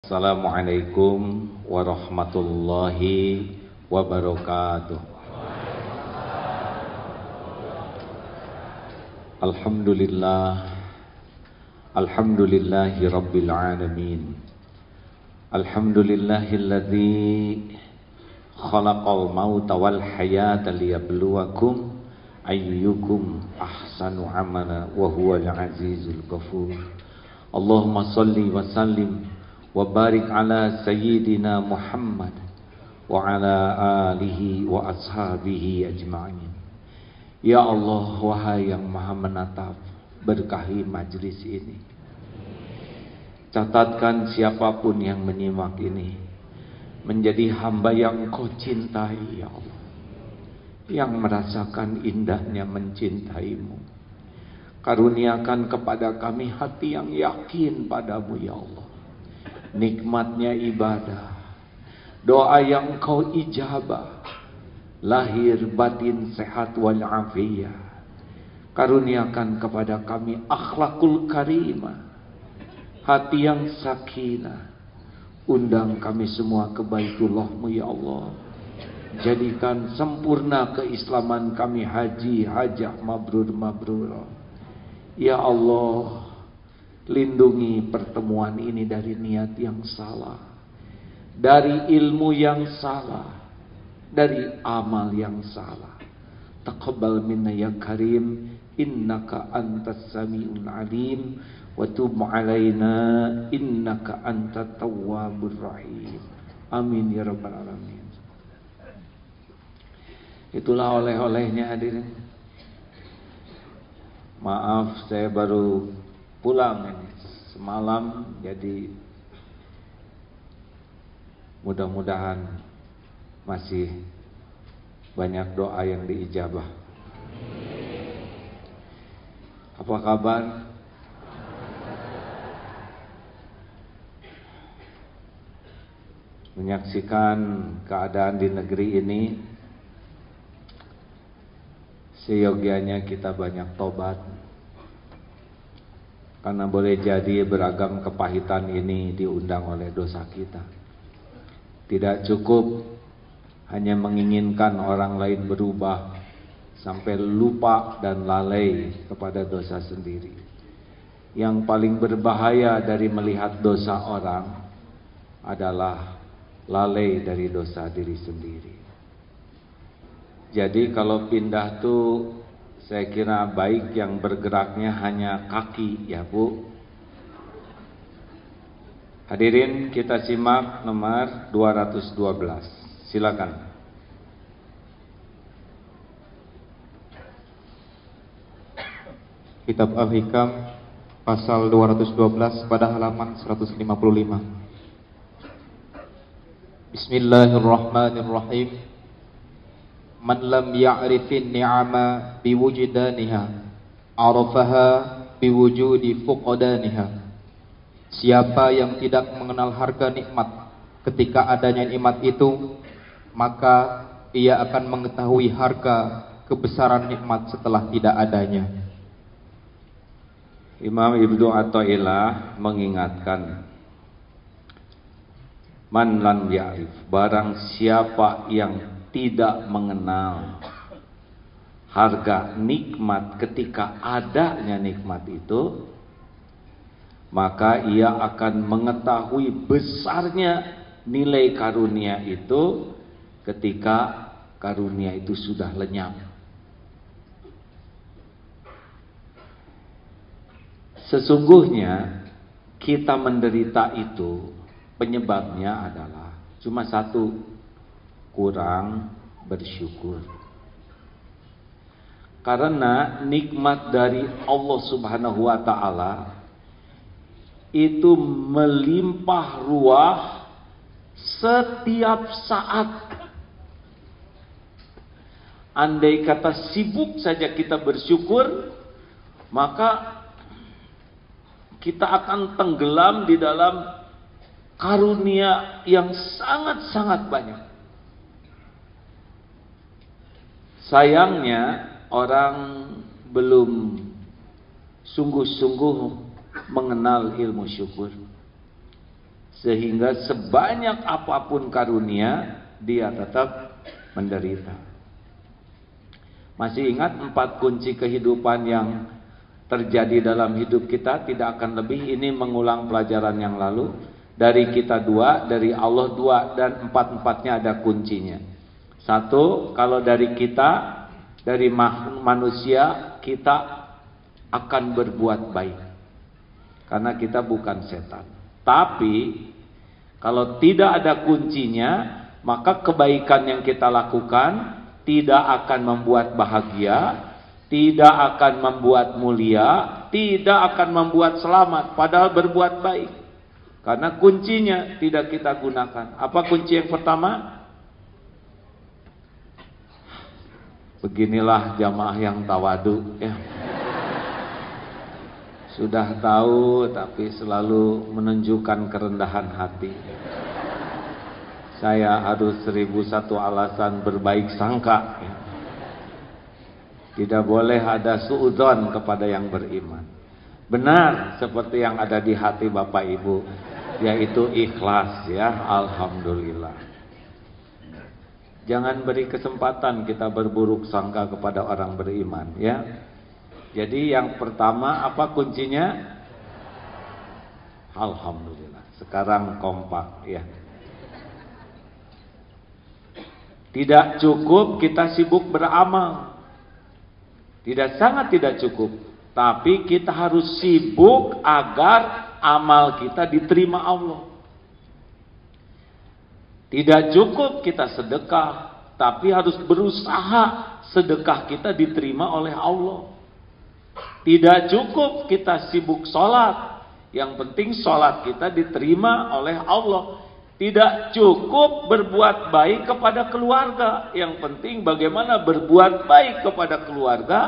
Assalamualaikum warahmatullahi wabarakatuh. Alhamdulillahi rabbil alamin. Alhamdulillahilladzi khalaqal mauta wal hayata liyabluwakum ayyukum ahsanu amala wa huwal azizul ghafur. Allahumma salli wa sallim wa barik ala sayyidina Muhammad wa ala alihi wa ashabihi ajma'in. Ya Allah, wahai yang maha menatap, berkahi majlis ini. Catatkan siapapun yang menyimak ini menjadi hamba yang Kau cintai, ya Allah, yang merasakan indahnya mencintaimu. Karuniakan kepada kami hati yang yakin padamu, ya Allah. Nikmatnya ibadah, doa yang Kau ijabah, lahir batin sehat wal afiyah. Karuniakan kepada kami akhlakul karimah, hati yang sakinah. Undang kami semua ke Baitullah-Mu, ya Allah. Jadikan sempurna keislaman kami, haji, hajah, mabrur. Ya Allah, lindungi pertemuan ini dari niat yang salah, dari ilmu yang salah, dari amal yang salah. Taqabbal minna ya karim, innaka antas sami'ul alim, wa tub alaina innaka antat tawwabur rahim. Amin ya rabbal alamin. Itulah oleh-olehnya hadirin. Maaf, saya baru pulang ini semalam, jadi mudah-mudahan masih banyak doa yang diijabah. Apa kabar? Menyaksikan keadaan di negeri ini, seyogianya kita banyak tobat, karena boleh jadi beragam kepahitan ini diundang oleh dosa kita. Tidak cukup hanya menginginkan orang lain berubah sampai lupa dan lalai kepada dosa sendiri. Yang paling berbahaya dari melihat dosa orang adalah lalai dari dosa diri sendiri. Jadi kalau pindah tuh saya kira baik yang bergeraknya hanya kaki, ya Bu. Hadirin, kita simak nomor 212. Silakan. Kitab Al-Hikam pasal 212 pada halaman 155. Bismillahirrahmanirrahim. Man lam ya'rifin ni'ama biwujudaniha, arafaha biwujudi fuqdaniha. Siapa yang tidak mengenal harga nikmat ketika adanya nikmat itu, maka ia akan mengetahui harga kebesaran nikmat setelah tidak adanya. Imam Ibnu Athaillah mengingatkan, man lam ya'rif, barang siapa yang tidak mengenal harga nikmat ketika adanya nikmat itu, maka ia akan mengetahui besarnya nilai karunia itu ketika karunia itu sudah lenyap. Sesungguhnya kita menderita itu penyebabnya adalah cuma satu, kurang bersyukur. Karena nikmat dari Allah Subhanahu wa ta'ala itu melimpah ruah setiap saat. Andai kata sibuk saja kita bersyukur, maka kita akan tenggelam di dalam karunia yang sangat-sangat banyak. Sayangnya orang belum sungguh-sungguh mengenal ilmu syukur. Sehingga sebanyak apapun karunia, dia tetap menderita. Masih ingat 4 kunci kehidupan yang terjadi dalam hidup kita? Tidak akan lebih, ini mengulang pelajaran yang lalu. Dari kita 2, dari Allah 2, dan 4-4-nya ada kuncinya. 1, kalau dari kita, dari manusia, kita akan berbuat baik. Karena kita bukan setan. Tapi kalau tidak ada kuncinya, maka kebaikan yang kita lakukan tidak akan membuat bahagia, tidak akan membuat mulia, tidak akan membuat selamat, padahal berbuat baik. Karena kuncinya tidak kita gunakan. Apa kunci yang pertama? Beginilah jamaah yang tawadu, ya. Sudah tahu tapi selalu menunjukkan kerendahan hati. Saya harus 1001 alasan berbaik sangka, ya. Tidak boleh ada suudzon kepada yang beriman. Benar seperti yang ada di hati Bapak Ibu, yaitu ikhlas, ya. Alhamdulillah. Jangan beri kesempatan kita berburuk sangka kepada orang beriman, ya. Jadi yang pertama apa kuncinya? Alhamdulillah. Sekarang kompak, ya. Tidak cukup kita sibuk beramal. Sangat tidak cukup. Tapi kita harus sibuk agar amal kita diterima Allah. Tidak cukup kita sedekah, tapi harus berusaha sedekah kita diterima oleh Allah. Tidak cukup kita sibuk sholat, yang penting sholat kita diterima oleh Allah. Tidak cukup berbuat baik kepada keluarga, yang penting bagaimana berbuat baik kepada keluarga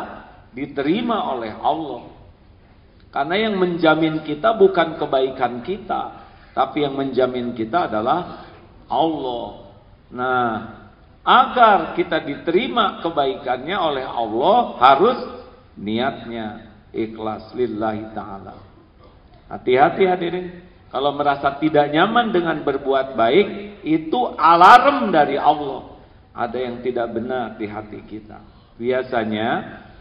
diterima oleh Allah. Karena yang menjamin kita bukan kebaikan kita, tapi yang menjamin kita adalah Allah. Nah, agar kita diterima kebaikannya oleh Allah, harus niatnya ikhlas lillahi ta'ala. Hati-hati hadirin, kalau merasa tidak nyaman dengan berbuat baik, itu alarm dari Allah. Ada yang tidak benar di hati kita. Biasanya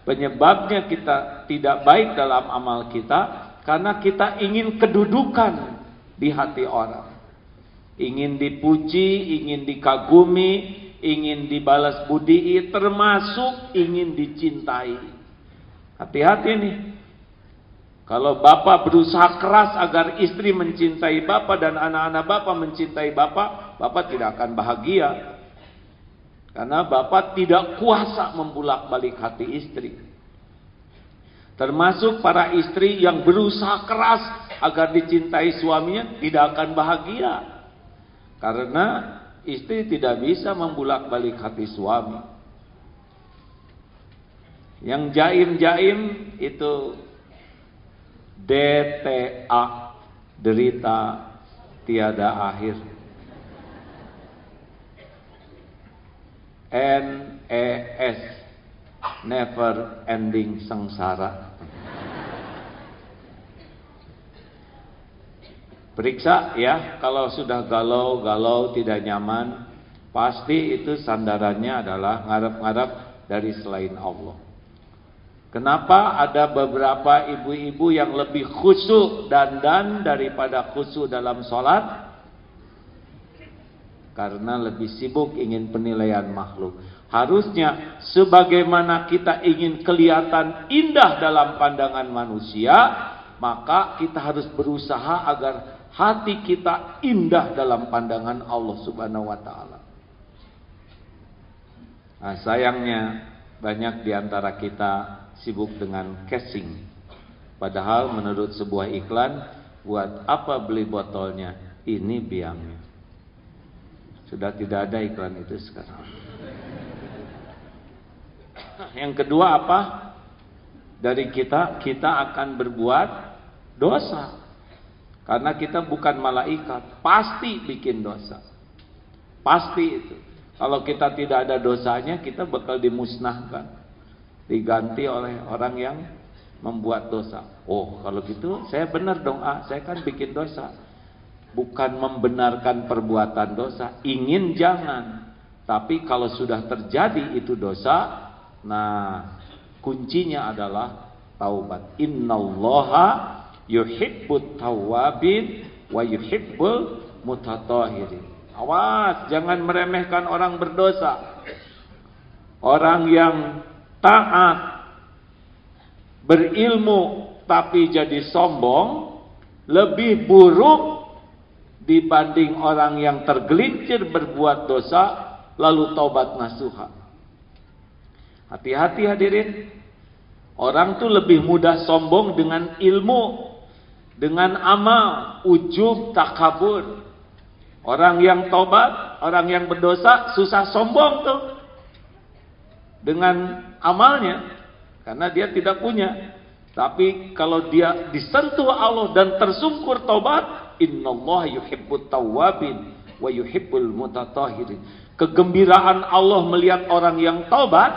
penyebabnya kita tidak baik dalam amal kita karena kita ingin kedudukan di hati orang. Ingin dipuji, ingin dikagumi, ingin dibalas budi, termasuk ingin dicintai. Hati-hati nih. Kalau bapak berusaha keras agar istri mencintai bapak dan anak-anak bapak mencintai bapak, bapak tidak akan bahagia. Karena bapak tidak kuasa membulak-balik hati istri. Termasuk para istri yang berusaha keras agar dicintai suaminya, tidak akan bahagia. Karena istri tidak bisa membulak-balik hati suami. Yang jaim-jaim itu DTA, derita tiada akhir. NES, never ending sengsara. Periksa ya, kalau sudah galau-galau tidak nyaman, pasti itu sandarannya adalah ngarep-ngarep dari selain Allah. Kenapa ada beberapa ibu-ibu yang lebih khusyuk dandan daripada khusyuk dalam sholat? Karena lebih sibuk ingin penilaian makhluk. Harusnya sebagaimana kita ingin kelihatan indah dalam pandangan manusia, maka kita harus berusaha agar hati kita indah dalam pandangan Allah Subhanahu wa ta'ala. Nah, sayangnya banyak di antara kita sibuk dengan casing. Padahal menurut sebuah iklan, buat apa beli botolnya? Ini biangnya. Sudah tidak ada iklan itu sekarang. Yang kedua apa? Dari kita akan berbuat dosa. Karena kita bukan malaikat, pasti bikin dosa. Pasti itu. Kalau kita tidak ada dosanya, kita bakal dimusnahkan. Diganti oleh orang yang membuat dosa. Oh, kalau gitu saya benar dong, saya kan bikin dosa. bukan membenarkan perbuatan dosa. Ingin jangan, tapi kalau sudah terjadi itu dosa, nah kuncinya adalah taubat. Innallaha yuhibbut tawwabin wa yuhibbul mutatahhirin. Awas, jangan meremehkan orang berdosa. Orang yang taat, berilmu tapi jadi sombong, lebih buruk dibanding orang yang tergelincir berbuat dosa lalu taubat nasuha. Hati-hati hadirin. Orang tuh lebih mudah sombong dengan ilmu, dengan amal, ujub, takabur. Orang yang taubat, orang yang berdosa susah sombong tuh dengan amalnya, karena dia tidak punya. Tapi kalau dia disentuh Allah dan tersungkur taubat, innallaha yuhibbut tawwabin wa yuhibbul mutatahhirin. Kegembiraan Allah melihat orang yang taubat.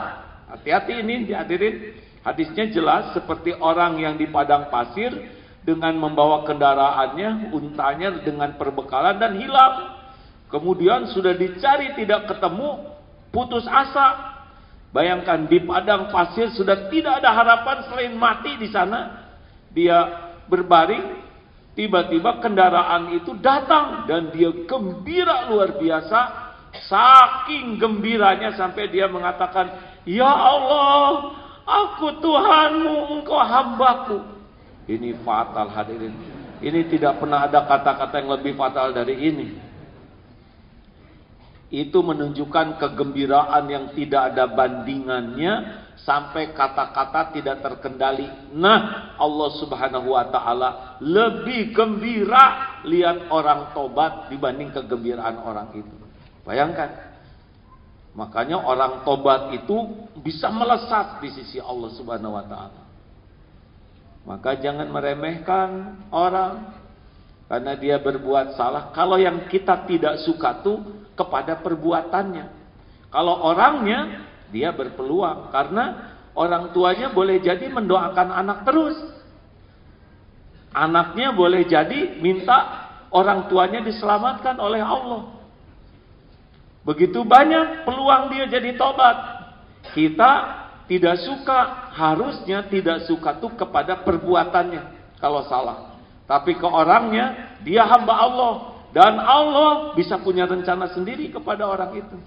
Hati-hati ini hadirin. Hadisnya jelas, seperti orang yang di padang pasir dengan membawa kendaraannya, untanya dengan perbekalan dan hilang. Kemudian sudah dicari tidak ketemu, putus asa. Bayangkan di padang pasir sudah tidak ada harapan selain mati di sana. Dia berbaring, tiba-tiba kendaraan itu datang dan dia gembira luar biasa. Saking gembiranya sampai dia mengatakan, "Ya Allah, aku Tuhanmu, Engkau hambaku." Ini fatal hadirin. Ini tidak pernah ada kata-kata yang lebih fatal dari ini. Itu menunjukkan kegembiraan yang tidak ada bandingannya, sampai kata-kata tidak terkendali. Nah, Allah Subhanahu wa taala lebih gembira lihat orang tobat dibanding kegembiraan orang itu. Bayangkan. Makanya orang tobat itu bisa melesat di sisi Allah Subhanahu wa taala. Maka jangan meremehkan orang karena dia berbuat salah. Kalau yang kita tidak suka tuh kepada perbuatannya. Kalau orangnya, dia berpeluang karena orang tuanya boleh jadi mendoakan anak terus. Anaknya boleh jadi minta orang tuanya diselamatkan oleh Allah. Begitu banyak peluang dia jadi tobat. Kita tidak suka, harusnya tidak suka tuh kepada perbuatannya kalau salah. Tapi ke orangnya, dia hamba Allah. Dan Allah bisa punya rencana sendiri kepada orang itu.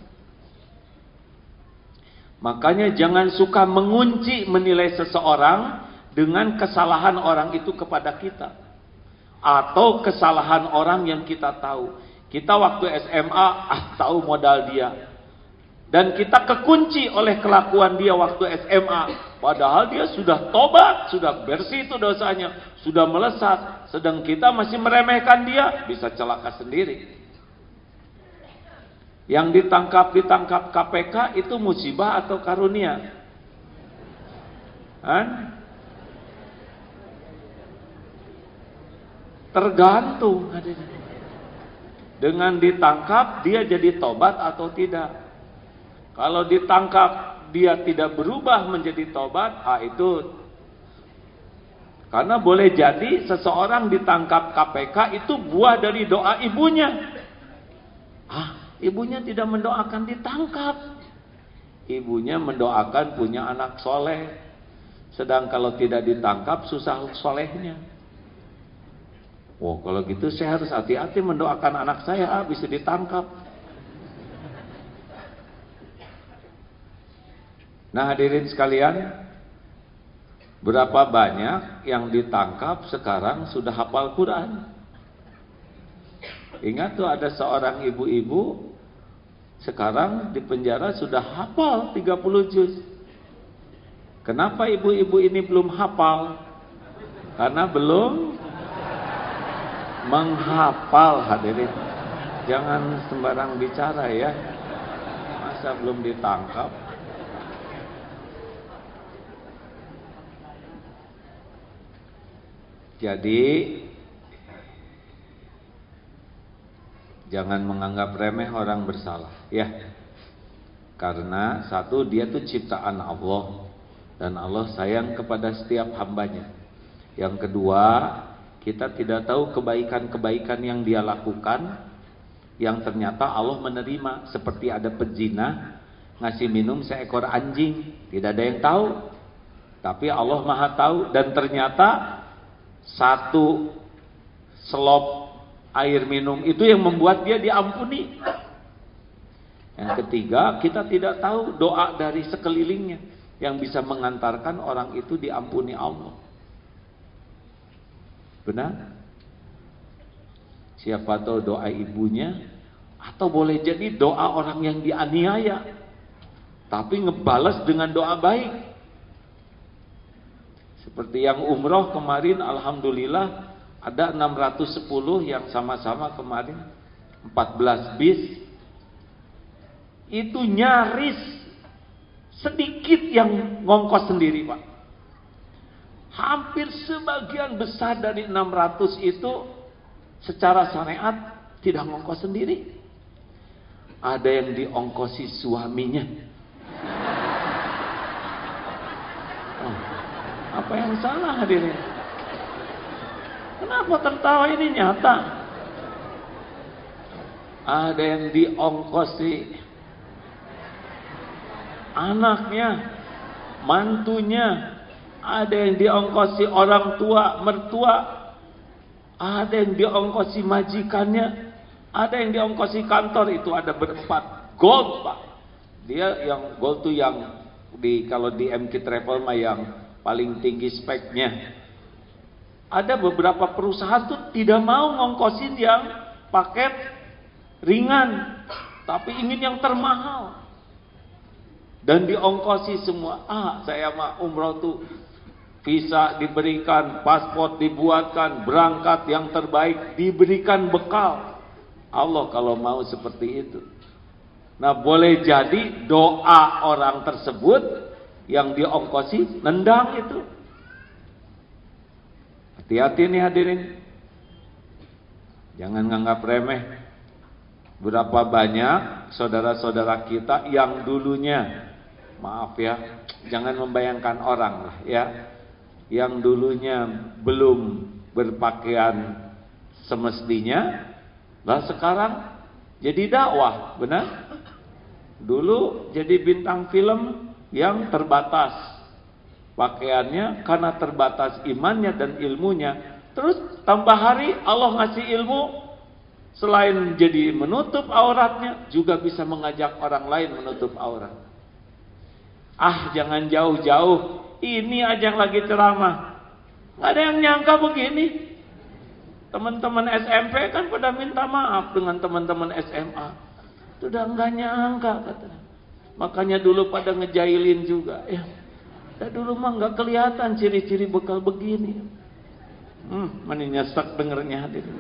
Makanya jangan suka mengunci menilai seseorang dengan kesalahan orang itu kepada kita. Atau kesalahan orang yang kita tahu. Kita waktu SMA, tahu modal dia. Dan kita kekunci oleh kelakuan dia waktu SMA. Padahal dia sudah tobat, sudah bersih itu dosanya, sudah melesat. Sedang kita masih meremehkan dia, bisa celaka sendiri. Yang ditangkap KPK itu musibah atau karunia? Tergantung. Dengan ditangkap dia jadi tobat atau tidak. Kalau ditangkap dia tidak berubah menjadi tobat, itu karena boleh jadi seseorang ditangkap KPK itu buah dari doa ibunya. Ibunya tidak mendoakan ditangkap. Ibunya mendoakan punya anak soleh. Sedang kalau tidak ditangkap susah solehnya. Kalau gitu saya harus hati-hati mendoakan anak saya bisa ditangkap. Nah hadirin sekalian, berapa banyak yang ditangkap sekarang sudah hafal Quran? Ingat tuh ada seorang ibu-ibu sekarang di penjara sudah hafal 30 juz. Kenapa ibu-ibu ini belum hafal? Karena belum menghafal hadirin. Jangan sembarang bicara ya. Masa belum ditangkap? Jadi jangan menganggap remeh orang bersalah ya. Karena satu, dia tuh ciptaan Allah dan Allah sayang kepada setiap hambanya. Yang kedua, Kita tidak tahu kebaikan-kebaikan yang dia lakukan, yang ternyata Allah menerima. Seperti ada pezina ngasih minum seekor anjing, tidak ada yang tahu, tapi Allah Maha tahu. Dan ternyata satu selop air minum itu yang membuat dia diampuni. Yang ketiga, kita tidak tahu doa dari sekelilingnya yang bisa mengantarkan orang itu diampuni Allah. Benar? Siapa tahu doa ibunya, atau boleh jadi doa orang yang dianiaya, tapi ngebalas dengan doa baik. Seperti yang umroh kemarin, alhamdulillah ada 610 yang sama-sama kemarin 14 bis. Itu nyaris sedikit yang ngongkos sendiri, Pak. Hampir sebagian besar dari 600 itu secara syariat tidak ngongkos sendiri. Ada yang diongkosi suaminya. Apa yang salah hadirin? Kenapa tertawa, ini nyata? Ada yang diongkosi anaknya, mantunya, ada yang diongkosi orang tua, mertua, ada yang diongkosi majikannya, ada yang diongkosi kantor. Itu ada berempat. Gold, Pak. Dia yang gold tuh yang kalau di MK Travel mah yang paling tinggi speknya. Ada beberapa perusahaan tuh tidak mau ngongkosin yang paket ringan, tapi ingin yang termahal. Dan diongkosi semua. Saya mah umroh tuh visa diberikan, paspor dibuatkan, berangkat yang terbaik, diberikan bekal. Allah kalau mau seperti itu. Nah, boleh jadi doa orang tersebut yang diongkosi nendang itu. Hati-hati nih hadirin. Jangan nganggap remeh. Berapa banyak saudara-saudara kita yang dulunya, maaf ya, jangan membayangkan orang lah ya, yang dulunya belum berpakaian semestinya, lah sekarang jadi dakwah, benar? Dulu jadi bintang film yang terbatas pakaiannya karena terbatas imannya dan ilmunya. Terus tambah hari Allah ngasih ilmu, selain jadi menutup auratnya, juga bisa mengajak orang lain menutup aurat. Jangan jauh-jauh, ini aja yang lagi ceramah, nggak ada yang nyangka begini. Teman-teman SMP kan pada minta maaf dengan teman-teman SMA. Sudah nggak nyangka katanya. Makanya dulu pada ngejailin juga. Ya, dulu mah nggak kelihatan ciri-ciri bekal begini. Mana nyesek dengernya hadirin.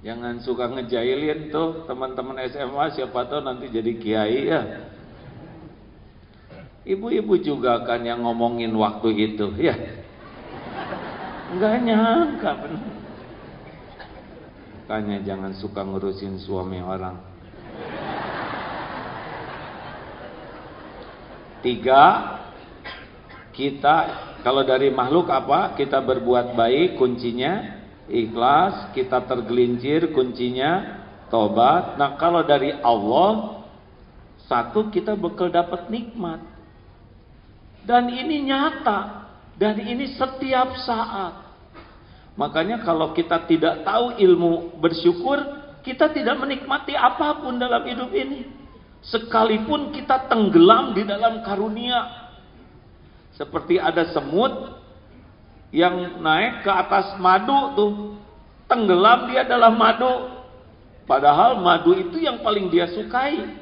Jangan suka ngejailin tuh teman-teman SMA, siapa tahu nanti jadi kiai ya. Ibu-ibu juga kan yang ngomongin waktu itu ya. Enggak nyangka benar. Makanya jangan suka ngurusin suami orang. 3, kita kalau dari makhluk apa? Kita berbuat baik, kuncinya ikhlas. Kita tergelincir, kuncinya tobat. Nah, kalau dari Allah, 1, kita bakal dapat nikmat. Dan ini nyata, dan ini setiap saat. Makanya kalau kita tidak tahu ilmu bersyukur, kita tidak menikmati apapun dalam hidup ini. Sekalipun kita tenggelam di dalam karunia. Seperti ada semut yang naik ke atas madu tuh, tenggelam dia dalam madu, padahal madu itu yang paling dia sukai.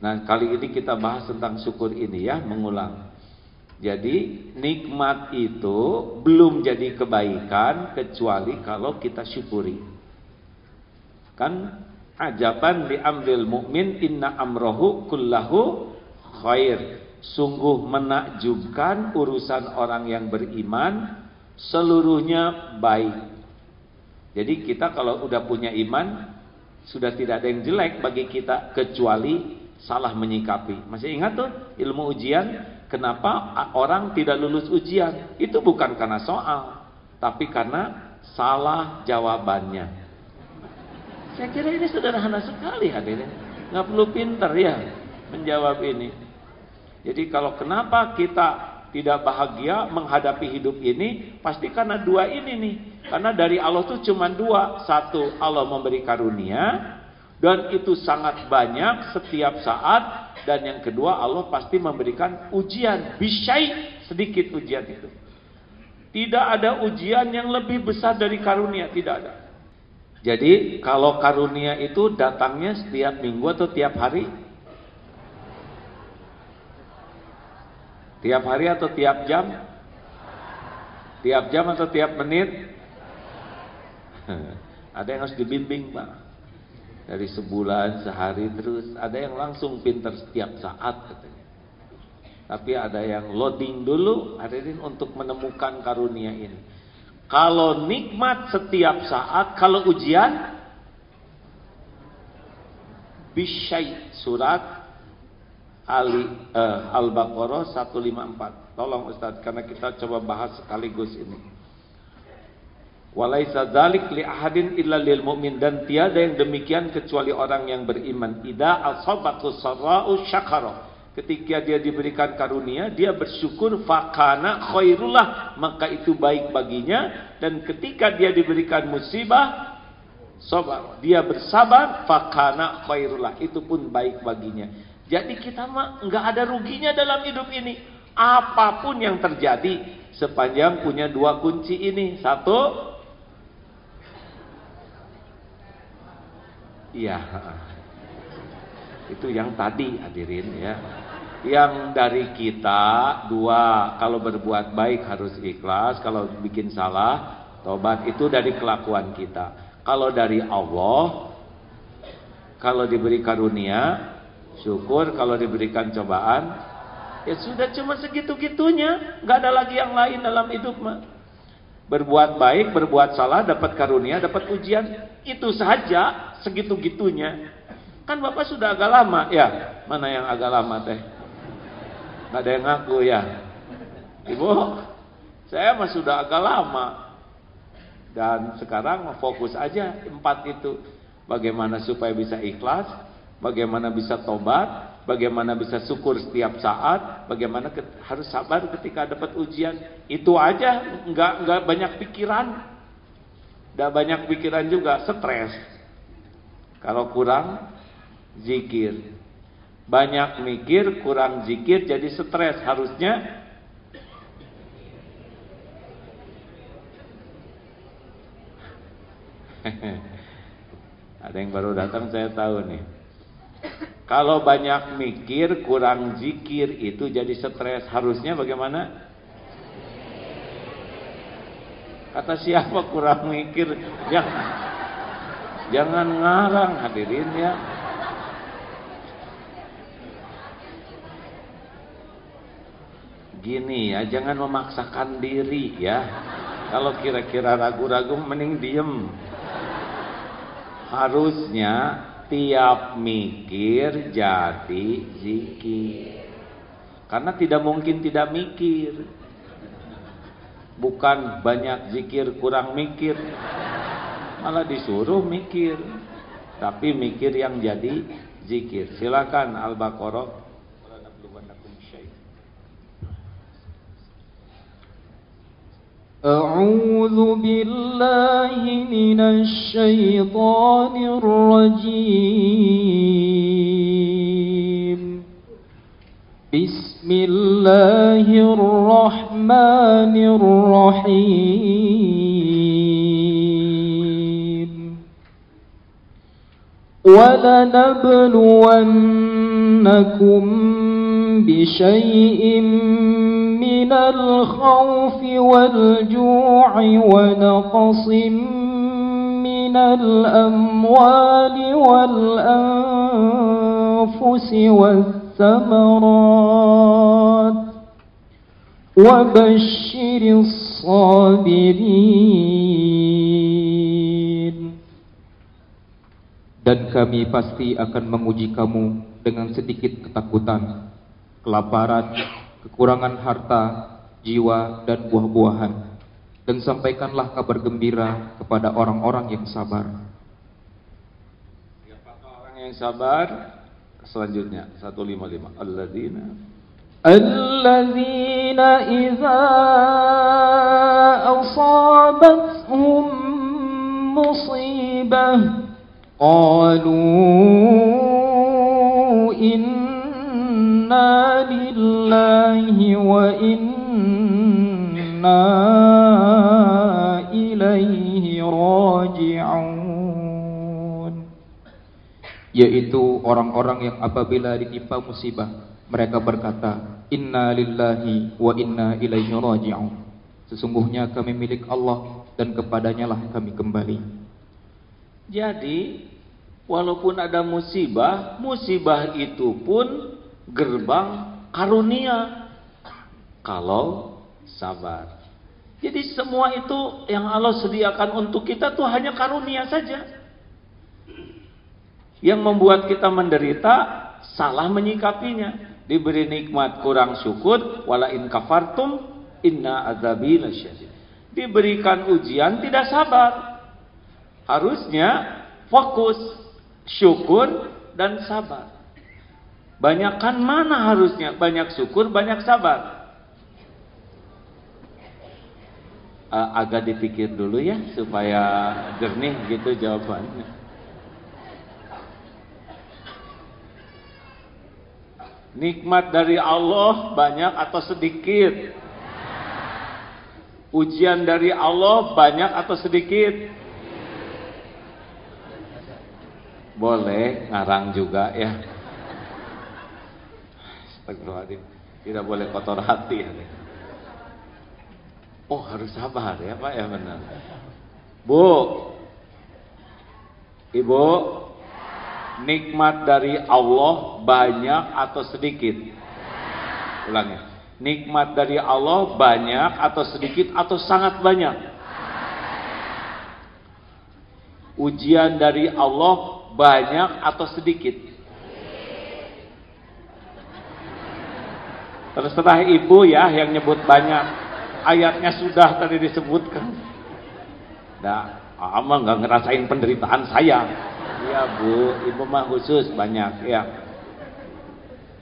Nah, kali ini kita bahas tentang syukur ini ya, mengulang. Jadi nikmat itu belum jadi kebaikan kecuali kalau kita syukuri. Kan ajaban li amril mu'min inna amrohu kullahu khair. Sungguh menakjubkan urusan orang yang beriman, seluruhnya baik. Jadi kita kalau udah punya iman, sudah tidak ada yang jelek bagi kita kecuali salah menyikapi. Masih ingat tuh ilmu ujian? Kenapa orang tidak lulus ujian? Itu bukan karena soal, tapi karena salah jawabannya. Saya kira ini sederhana sekali hadirin. Nggak perlu pintar ya menjawab ini. Jadi kalau kenapa kita tidak bahagia menghadapi hidup ini, pasti karena dua ini nih. Karena dari Allah tuh cuma dua. Satu, Allah memberi karunia, dan itu sangat banyak setiap saat. Dan yang kedua, Allah pasti memberikan ujian, bisyai, sedikit ujian itu. Tidak ada ujian yang lebih besar dari karunia, tidak ada. Jadi kalau karunia itu datangnya setiap minggu atau tiap hari? Tiap hari atau tiap jam? Tiap jam atau tiap menit? Ada yang harus dibimbing, Pak. Dari sebulan, sehari terus. Ada yang langsung pintar setiap saat katanya. Tapi ada yang loading dulu, hadirin, untuk menemukan karunia ini. Kalau nikmat setiap saat, kalau ujian, bisyai, surat Al-Baqarah 154. Tolong Ustaz, karena kita coba bahas sekaligus ini. Walaisa dzalik li ahadin illa lil mu'min, dan tiada yang demikian kecuali orang yang beriman. Idza asabatu sarra'u syakara, ketika dia diberikan karunia dia bersyukur, fakana khairullah, maka itu baik baginya. Dan ketika dia diberikan musibah, sabar, dia bersabar, fakana khairullah, itu pun baik baginya. Jadi kita mah nggak ada ruginya dalam hidup ini. Apapun yang terjadi, sepanjang punya dua kunci ini. Satu, iya, itu yang tadi hadirin ya. Yang dari kita dua, kalau berbuat baik harus ikhlas, kalau bikin salah tobat, itu dari kelakuan kita. Kalau dari Allah, kalau diberi karunia syukur, kalau diberikan cobaan ya sudah, cuma segitu-gitunya, nggak ada lagi yang lain dalam hidup mah. Berbuat baik, berbuat salah, dapat karunia, dapat ujian, itu saja, segitu-gitunya. Kan Bapak sudah agak lama ya, mana yang agak lama teh? Nggak ada yang ngaku ya. Ibu, saya mah sudah agak lama. Dan sekarang fokus aja 4 itu. Bagaimana supaya bisa ikhlas, bagaimana bisa tobat, bagaimana bisa syukur setiap saat, bagaimana harus sabar ketika dapat ujian. Itu aja, nggak banyak pikiran. Nggak banyak pikiran juga, stres. Kalau kurang zikir. Banyak mikir, kurang zikir, jadi stres. Harusnya ada yang baru datang, saya tahu nih. Kalau banyak mikir, kurang zikir, itu jadi stres. Harusnya bagaimana? Kata siapa kurang mikir? Jangan ngarang hadirin ya. Gini ya, jangan memaksakan diri ya. Kalau kira-kira ragu-ragu, mending diem. Harusnya tiap mikir jadi zikir. Karena tidak mungkin tidak mikir. Bukan banyak zikir kurang mikir, malah disuruh mikir. Tapi mikir yang jadi zikir. Silakan Al-Baqarah. أعوذ بالله من الشيطان الرجيم بسم الله الرحمن الرحيم ولنبلونكم بشيء من الخوف والجوع ونقص من الأموال والأنفس والثمرات وبشر الصابرين. Dan kami pasti akan menguji kamu dengan sedikit ketakutan, kelaparan, kekurangan harta, jiwa, dan buah-buahan. Dan sampaikanlah kabar gembira kepada orang-orang yang sabar. Siapakah orang yang sabar? Selanjutnya 155. Alladzina idza asabatuhum musibah qalu inna lillahi wa inna ilaihi raji'un. Yaitu orang-orang yang apabila ditimpa musibah, mereka berkata, inna lillahi wa inna ilaihi raji'un. Sesungguhnya kami milik Allah dan kepadanya lah kami kembali. Jadi walaupun ada musibah, musibah itu pun gerbang karunia kalau sabar. Jadi semua itu yang Allah sediakan untuk kita tuh hanya karunia saja. Yang membuat kita menderita, salah menyikapinya. Diberi nikmat kurang syukur, wala in kafartum inna azabi lasyadid. Diberikan ujian tidak sabar. Harusnya fokus, syukur dan sabar. Banyakan mana harusnya? Banyak syukur, banyak sabar. Agak dipikir dulu ya, supaya jernih gitu jawabannya. Nikmat dari Allah banyak atau sedikit? Ujian dari Allah banyak atau sedikit? Boleh ngarang juga ya. Astagfirullahaladzim. Tidak boleh kotor hati ya. Oh harus sabar ya Pak ya, benar. Bu, Ibu, nikmat dari Allah banyak atau sedikit? Ulangi. Nikmat dari Allah banyak atau sedikit atau sangat banyak? Ujian dari Allah banyak atau sedikit? Terserah ibu ya yang nyebut banyak. Ayatnya sudah tadi disebutkan. Nah, ama nggak ngerasain penderitaan saya. Iya bu, ibu mah khusus banyak ya.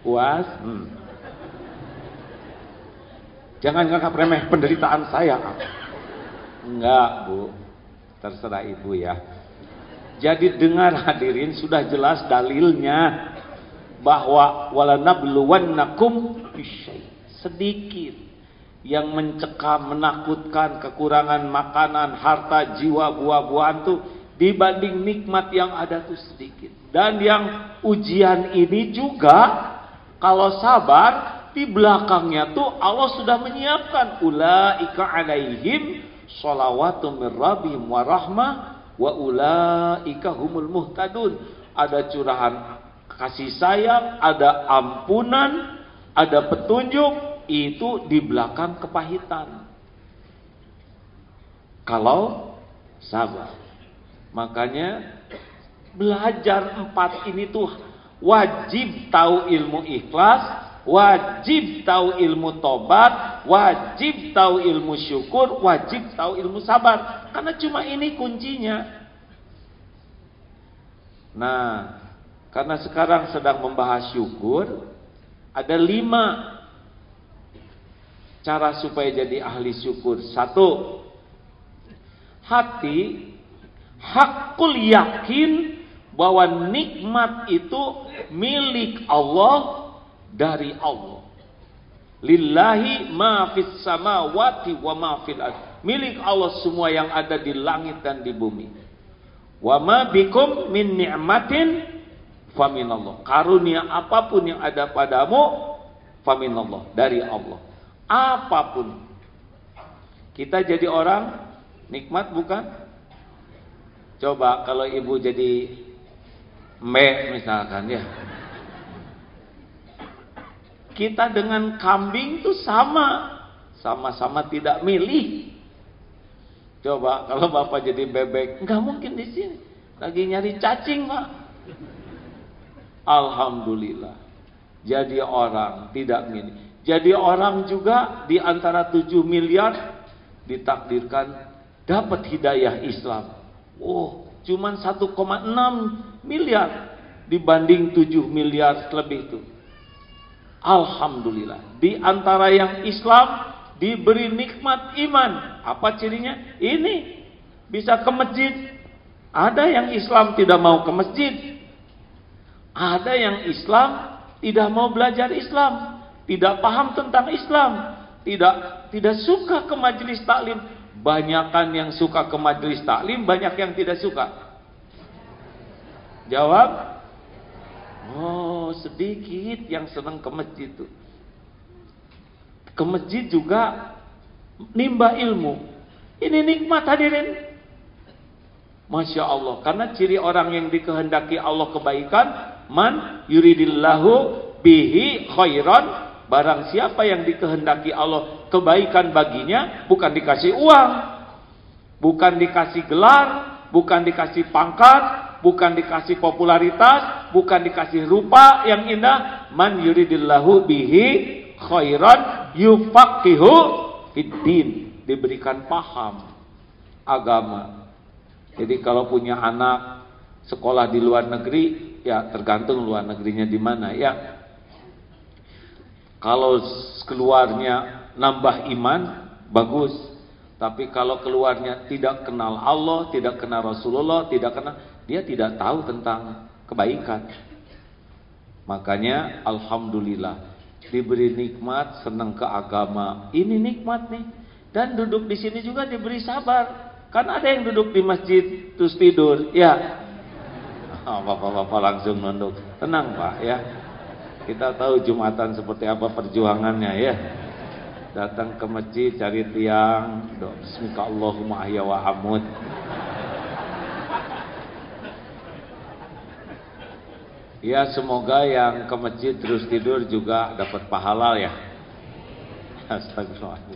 Puas? Jangan nganggap remeh penderitaan saya. Enggak bu, terserah ibu ya. Jadi dengar hadirin, sudah jelas dalilnya bahwa walanabluwannakum bisyai, sedikit yang mencekam, menakutkan, kekurangan makanan, harta, jiwa, buah-buahan tuh dibanding nikmat yang ada tuh sedikit. Dan yang ujian ini juga kalau sabar, di belakangnya tuh Allah sudah menyiapkan ulaika alaihim sholawatu mir rabbihim wa rahmah wa ulaika humul muhtadun. Ada curahan kasih sayang, ada ampunan, ada petunjuk, itu di belakang kepahitan. Kalau sabar. Makanya belajar 4 ini tuh wajib tahu ilmu ikhlas, wajib tahu ilmu tobat, wajib tahu ilmu syukur, wajib tahu ilmu sabar. Karena cuma ini kuncinya. Nah, karena sekarang sedang membahas syukur, ada 5 cara supaya jadi ahli syukur. 1, hati hakul yakin bahwa nikmat itu milik Allah, dari Allah. Lillahi ma fis samawati wa ma fil ardh. Milik Allah semua yang ada di langit dan di bumi. Wa ma bikum min ni'matin faminallah. Karunia apapun yang ada padamu faminallah, dari Allah. Apapun. Kita jadi orang nikmat bukan? Coba kalau ibu jadi mbak misalkan ya. Kita dengan kambing itu sama-sama tidak milih. Coba kalau bapak jadi bebek, nggak mungkin di sini. Lagi nyari cacing pak. Alhamdulillah. Jadi orang tidak gini. Jadi orang juga di antara 7 miliar ditakdirkan dapat hidayah Islam. Oh, cuman 1,6 miliar dibanding 7 miliar lebih itu. Alhamdulillah. Di antara yang Islam diberi nikmat iman. Apa cirinya? Ini bisa ke masjid. Ada yang Islam tidak mau ke masjid. Ada yang Islam tidak mau belajar Islam, tidak paham tentang Islam, tidak suka ke majelis taklim. Banyakan yang suka ke majelis taklim, banyak yang tidak suka. Jawab. Oh, sedikit yang senang ke masjid itu. Ke masjid juga nimba ilmu. Ini nikmat hadirin. Masya Allah. Karena ciri orang yang dikehendaki Allah kebaikan, man yuridillahu bihi khairan, barang siapa yang dikehendaki Allah kebaikan baginya, bukan dikasih uang, bukan dikasih gelar, bukan dikasih pangkat, bukan dikasih popularitas, bukan dikasih rupa yang indah. Man yuridillahu bihi khairan yufaqihu fiddin, diberikan paham agama. Jadi kalau punya anak sekolah di luar negeri, ya tergantung luar negerinya di mana ya. Kalau keluarnya nambah iman, bagus. Tapi kalau keluarnya tidak kenal Allah, tidak kenal Rasulullah, dia tidak tahu tentang kebaikan. Makanya alhamdulillah diberi nikmat, senang ke agama. Ini nikmat nih. Dan duduk di sini juga diberi sabar. Kan ada yang duduk di masjid terus tidur, ya. Bapak-bapak langsung nunduk. Tenang Pak ya. Kita tahu Jumatan seperti apa perjuangannya ya. Datang ke masjid cari tiang, doa bismika Allahumma ahya wa amut. Ya semoga yang ke masjid terus tidur juga dapat pahala ya. Astagfirullah.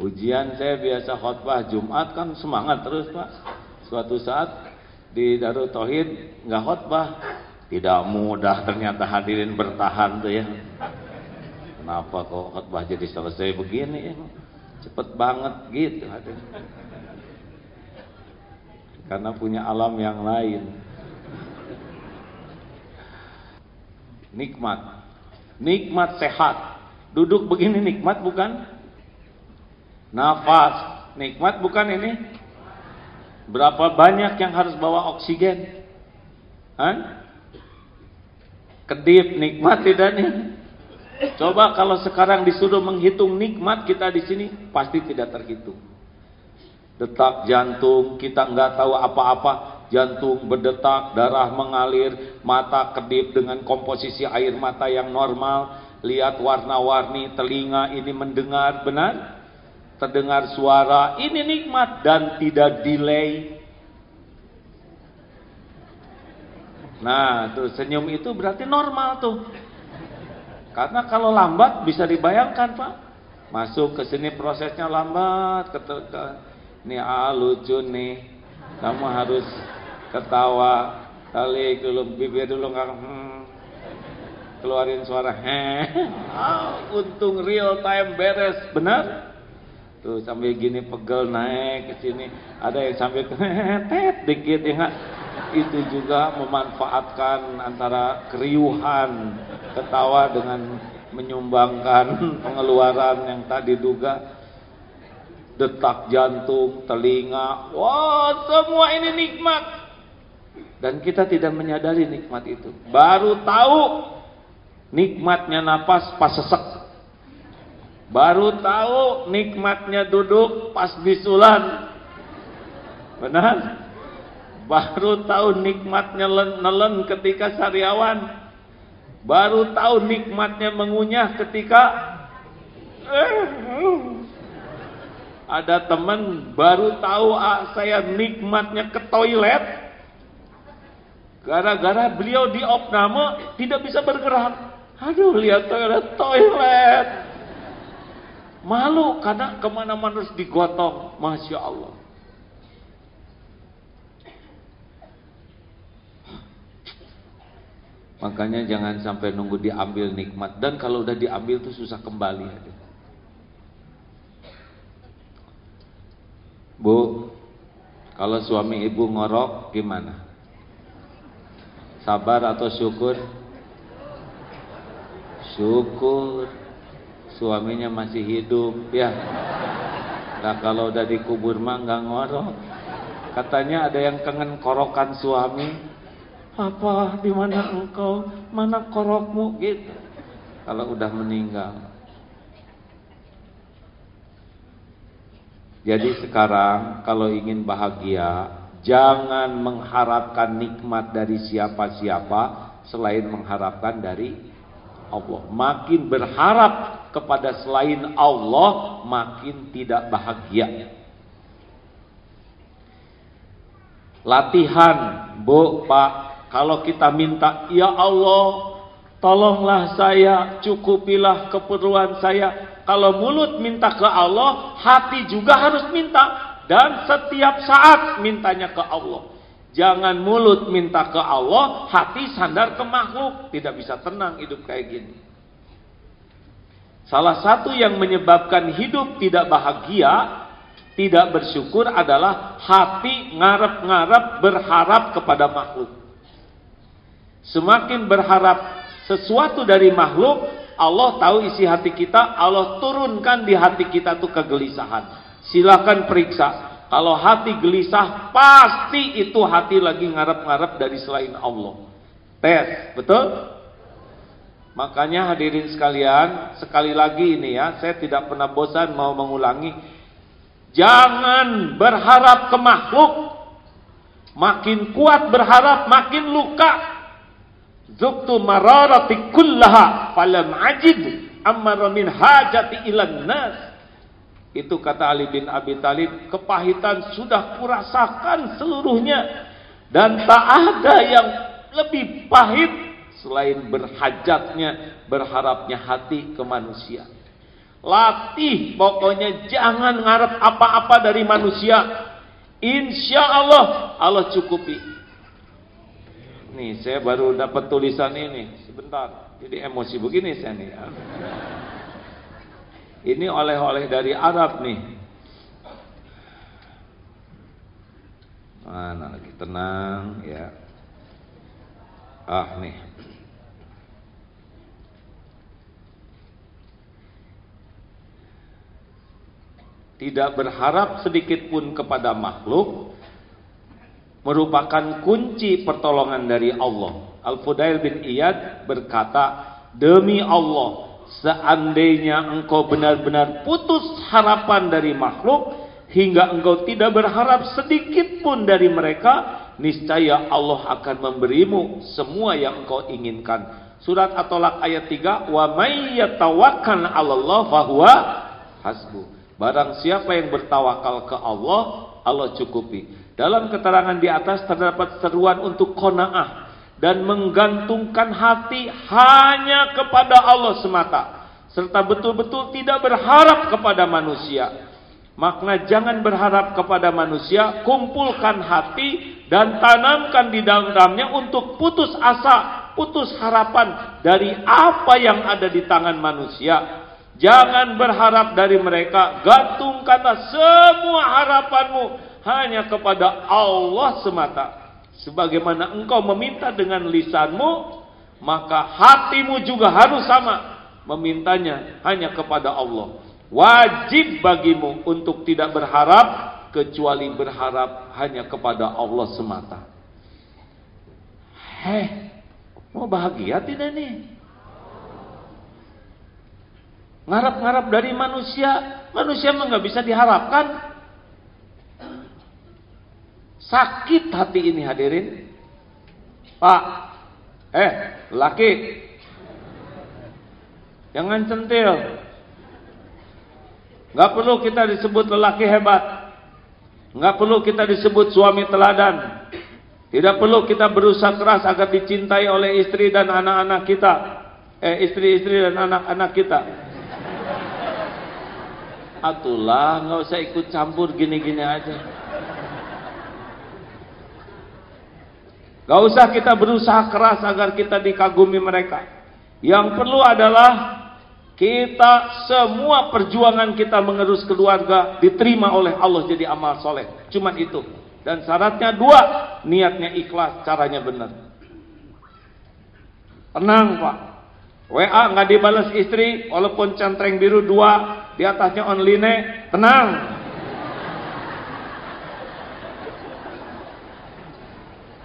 Ujian saya biasa khotbah Jumat kan semangat terus Pak. Suatu saat di Darut Tauhid nggak khotbah, tidak mudah ternyata hadirin bertahan tuh ya. Kenapa kok khotbah jadi selesai begini? Cepet banget gitu hadirin. Karena punya alam yang lain. Nikmat sehat. Duduk begini nikmat bukan? Nafas nikmat bukan ini? Berapa banyak yang harus bawa oksigen? Kedip nikmat tidak nih? Coba kalau sekarang disuruh menghitung nikmat kita di sini, pasti tidak terhitung. Detak jantung kita nggak tahu apa-apa, jantung berdetak, darah mengalir, mata kedip dengan komposisi air mata yang normal, lihat warna-warni, telinga ini mendengar benar. Terdengar suara, ini nikmat dan tidak delay. Nah, tuh senyum itu berarti normal tuh. Karena kalau lambat bisa dibayangkan Pak. Masuk ke sini prosesnya lambat. Ini lucu nih. Kamu harus ketawa. Tarik dulu bibir dulu keluarin suara untung real time beres, benar? Tuh sambil gini pegel naik ke sini, ada yang sambil tet dikit ya nggak? Itu juga memanfaatkan antara keriuhan ketawa dengan menyumbangkan pengeluaran yang tadi duga. Detak jantung, telinga, wah semua ini nikmat. Dan kita tidak menyadari nikmat itu. Baru tahu nikmatnya napas pas sesek. Baru tahu nikmatnya duduk pas bisulan. Benar? Baru tahu nikmatnya nelen ketika sariawan. Baru tahu nikmatnya mengunyah ketika ada teman baru tahu saya nikmatnya ke toilet. Gara-gara beliau di opname tidak bisa bergerak. Aduh, lihat toilet. Malu karena kemana-mana harus digotong. Masya Allah. Makanya jangan sampai nunggu diambil nikmat. Dan kalau udah diambil tuh susah kembali. Bu, kalau suami ibu ngorok gimana? Sabar atau syukur? Syukur. Suaminya masih hidup ya. Nah kalau udah dikubur mah nggak ngorok. Katanya ada yang kangen korokan suami. Apa, di mana engkau? Mana korokmu? Gitu. Kalau udah meninggal. Jadi sekarang kalau ingin bahagia, jangan mengharapkan nikmat dari siapa-siapa selain mengharapkan dari Allah. Makin berharap kepada selain Allah, makin tidak bahagia. Latihan, Bu, Pak. Kalau kita minta, ya Allah, tolonglah saya, cukupilah keperluan saya. Kalau mulut minta ke Allah, hati juga harus minta. Dan setiap saat mintanya ke Allah. Jangan mulut minta ke Allah, hati sandar ke makhluk. Tidak bisa tenang hidup kayak gini. Salah satu yang menyebabkan hidup tidak bahagia, tidak bersyukur adalah hati ngarep-ngarep berharap kepada makhluk. Semakin berharap sesuatu dari makhluk, Allah tahu isi hati kita, Allah turunkan di hati kita tuh kegelisahan. Silakan periksa. Kalau hati gelisah, pasti itu hati lagi ngarep-ngarep dari selain Allah. Tes, betul? Makanya hadirin sekalian, sekali lagi ini ya, saya tidak pernah bosan mau mengulangi. Jangan berharap ke makhluk. Makin kuat berharap, makin luka. Zuktu mararati kullaha falam ajid amara min hajati ilan nas. Itu kata Ali bin Abi Thalib, kepahitan sudah kurasakan seluruhnya dan tak ada yang lebih pahit selain berhajatnya, berharapnya hati ke manusia. Latih pokoknya, jangan ngarep apa-apa dari manusia. Insya Allah, Allah cukupi. Nih, saya baru dapat tulisan ini sebentar. Jadi emosi begini saya nih. Ini oleh-oleh dari Arab nih. Mana lagi, tenang ya. Nih. Tidak berharap sedikit pun kepada makhluk merupakan kunci pertolongan dari Allah. Al-Fudail bin Iyad berkata, demi Allah, seandainya engkau benar-benar putus harapan dari makhluk, hingga engkau tidak berharap sedikit pun dari mereka, niscaya Allah akan memberimu semua yang engkau inginkan. Surat At-Tolak ayat 3, wa may yatawakkal 'alallah fahuwa hasbuh. Barang siapa yang bertawakal ke Allah, Allah cukupi. Dalam keterangan di atas terdapat seruan untuk qanaah dan menggantungkan hati hanya kepada Allah semata, serta betul-betul tidak berharap kepada manusia. Makna jangan berharap kepada manusia, kumpulkan hati dan tanamkan di dalamnya untuk putus asa, putus harapan dari apa yang ada di tangan manusia. Jangan berharap dari mereka, gantungkanlah semua harapanmu hanya kepada Allah semata. Sebagaimana engkau meminta dengan lisanmu, maka hatimu juga harus sama, memintanya hanya kepada Allah. Wajib bagimu untuk tidak berharap kecuali berharap hanya kepada Allah semata. Mau bahagia tidak nih? Ngarap-ngarap dari manusia, manusia mah nggak bisa diharapkan. Sakit hati ini hadirin. Pak, laki, jangan centil. Nggak perlu kita disebut lelaki hebat. Nggak perlu kita disebut suami teladan. Tidak perlu kita berusaha keras agar dicintai oleh istri dan anak-anak kita. Istri-istri dan anak-anak kita. Atulah, nggak usah ikut campur gini-gini aja. Gak usah kita berusaha keras agar kita dikagumi mereka. Yang perlu adalah kita semua perjuangan kita mengurus keluarga diterima oleh Allah jadi amal soleh. Cuman itu. Dan syaratnya 2, niatnya ikhlas, caranya benar. Tenang Pak. WA nggak dibalas istri, walaupun centreng biru 2, di atasnya online, tenang.